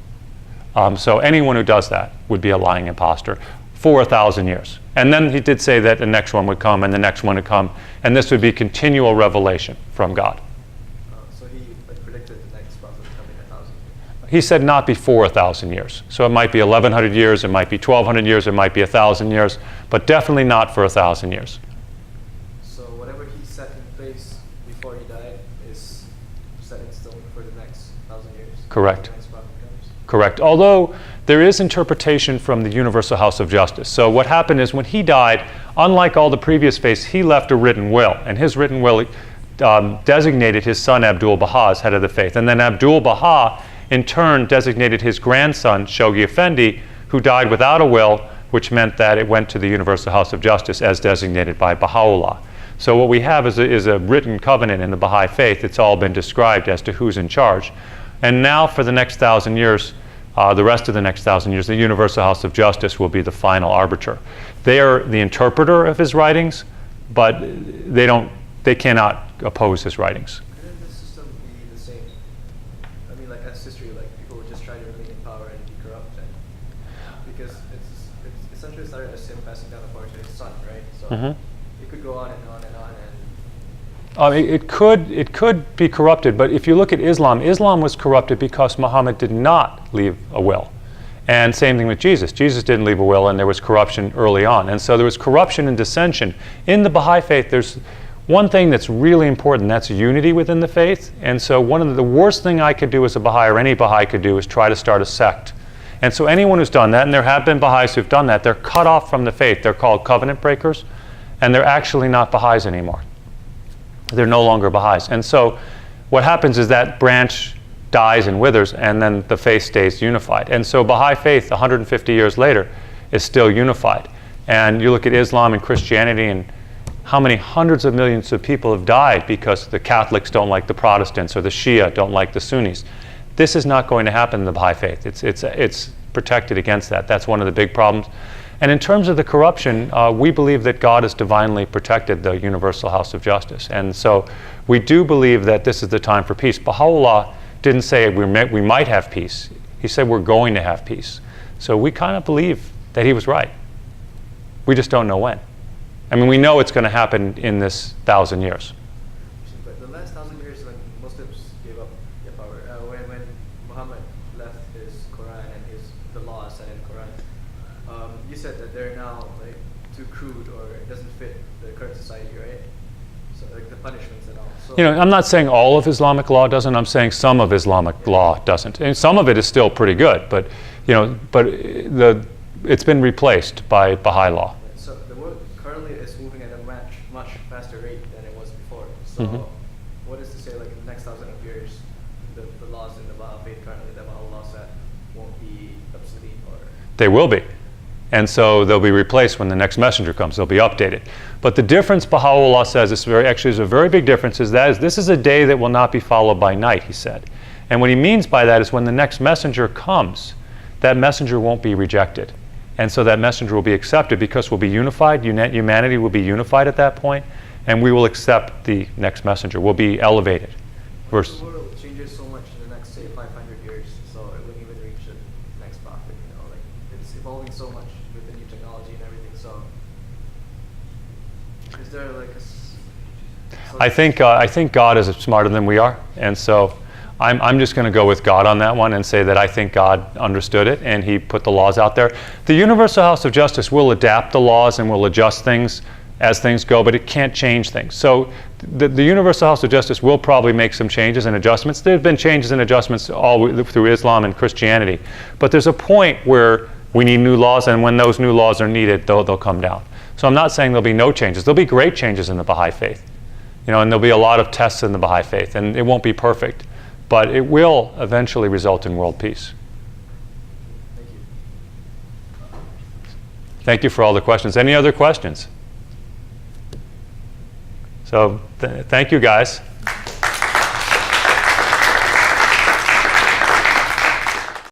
So anyone who does that would be a lying imposter for 1,000 years. And then he did say that the next one would come, and the next one would come, and this would be continual revelation from God. So he predicted the next prophet coming 1,000 years? He said not before 1,000 years. So it might be 1,100 years, it might be 1,200 years, it might be 1,000 years, but definitely not for 1,000 years. So whatever he set in place before he died is set in stone for the next 1,000 years? Correct. The next prophet comes? Correct. Although there is interpretation from the Universal House of Justice. So what happened is when he died, unlike all the previous faiths, he left a written will. And his written will designated his son Abdul-Baha as head of the faith. And then Abdul-Baha in turn designated his grandson, Shoghi Effendi, who died without a will, which meant that it went to the Universal House of Justice as designated by Baha'u'llah. So what we have is a written covenant in the Baha'i faith. It's all been described as to who's in charge. And now for the next 1,000 years, the rest of the next 1,000 years, the Universal House of Justice will be the final arbiter. They are the interpreter of his writings, but they cannot oppose his writings. Couldn't this system be the same? I mean, like as history, like people would just try to remain in power and be corrupt, and because it's essentially started as him passing down the power to his son, right? So it could go on and on and on, and it could be corrupted, but if you look at Islam, Islam was corrupted because Muhammad did not leave a will. And same thing with Jesus. Jesus didn't leave a will, and there was corruption early on. And so there was corruption and dissension. In the Baha'i faith, there's one thing that's really important, that's unity within the faith. And so one of the worst thing I could do as a Baha'i, or any Baha'i could do, is try to start a sect. And so anyone who's done that, and there have been Baha'is who've done that, they're cut off from the faith. They're called covenant breakers, and they're actually not Baha'is anymore. They're no longer Baha'is. And so what happens is that branch dies and withers, and then the faith stays unified. And so Baha'i faith, 150 years later, is still unified. And you look at Islam and Christianity, and how many hundreds of millions of people have died because the Catholics don't like the Protestants or the Shia don't like the Sunnis. This is not going to happen in the Baha'i faith. It's protected against that. That's one of the big problems. And in terms of the corruption, we believe that God has divinely protected the Universal House of Justice. And so we do believe that this is the time for peace. Baha'u'llah didn't say we might have peace. He said we're going to have peace. So we kind of believe that he was right. We just don't know when. I mean, we know it's going to happen in this 1,000 years. But the last 1,000 years when Muslims gave up their power, when Muhammad left his Quran and the laws and in Quran, you said that they're now like too crude or it doesn't fit the current society, right? So like the punishments and all. So, I'm not saying all of Islamic law doesn't. I'm saying some of Islamic law doesn't. And some of it is still pretty good, but it's been replaced by Baha'i law. So before. So Mhm. what is to say, like in the next 1,000 of years, the laws in the Baha'i faith currently, the Baha'u'llah said, won't be obsolete or? They will be. And so they'll be replaced when the next messenger comes. They'll be updated. But the difference Baha'u'llah says is is a very big difference. This is a day that will not be followed by night, he said. And what he means by that is when the next messenger comes, that messenger won't be rejected. And so that messenger will be accepted because we'll be unified. Humanity will be unified at that point, and we will accept the next messenger. We'll be elevated. The world changes so much in the next, say, 500 years, so it wouldn't even reach the next prophet. You know, like it's evolving so much with the new technology and everything. So, is there like I think God is smarter than we are, and so I'm just going to go with God on that one and say that I think God understood it and he put the laws out there. The Universal House of Justice will adapt the laws and will adjust things as things go, but it can't change things. So the Universal House of Justice will probably make some changes and adjustments. There have been changes and adjustments all through Islam and Christianity, but there's a point where we need new laws, and when those new laws are needed, they'll come down. So I'm not saying there'll be no changes. There'll be great changes in the Baha'i faith, and there'll be a lot of tests in the Baha'i faith, and it won't be perfect, but it will eventually result in world peace. Thank you for all the questions. Any other questions? So thank you, guys.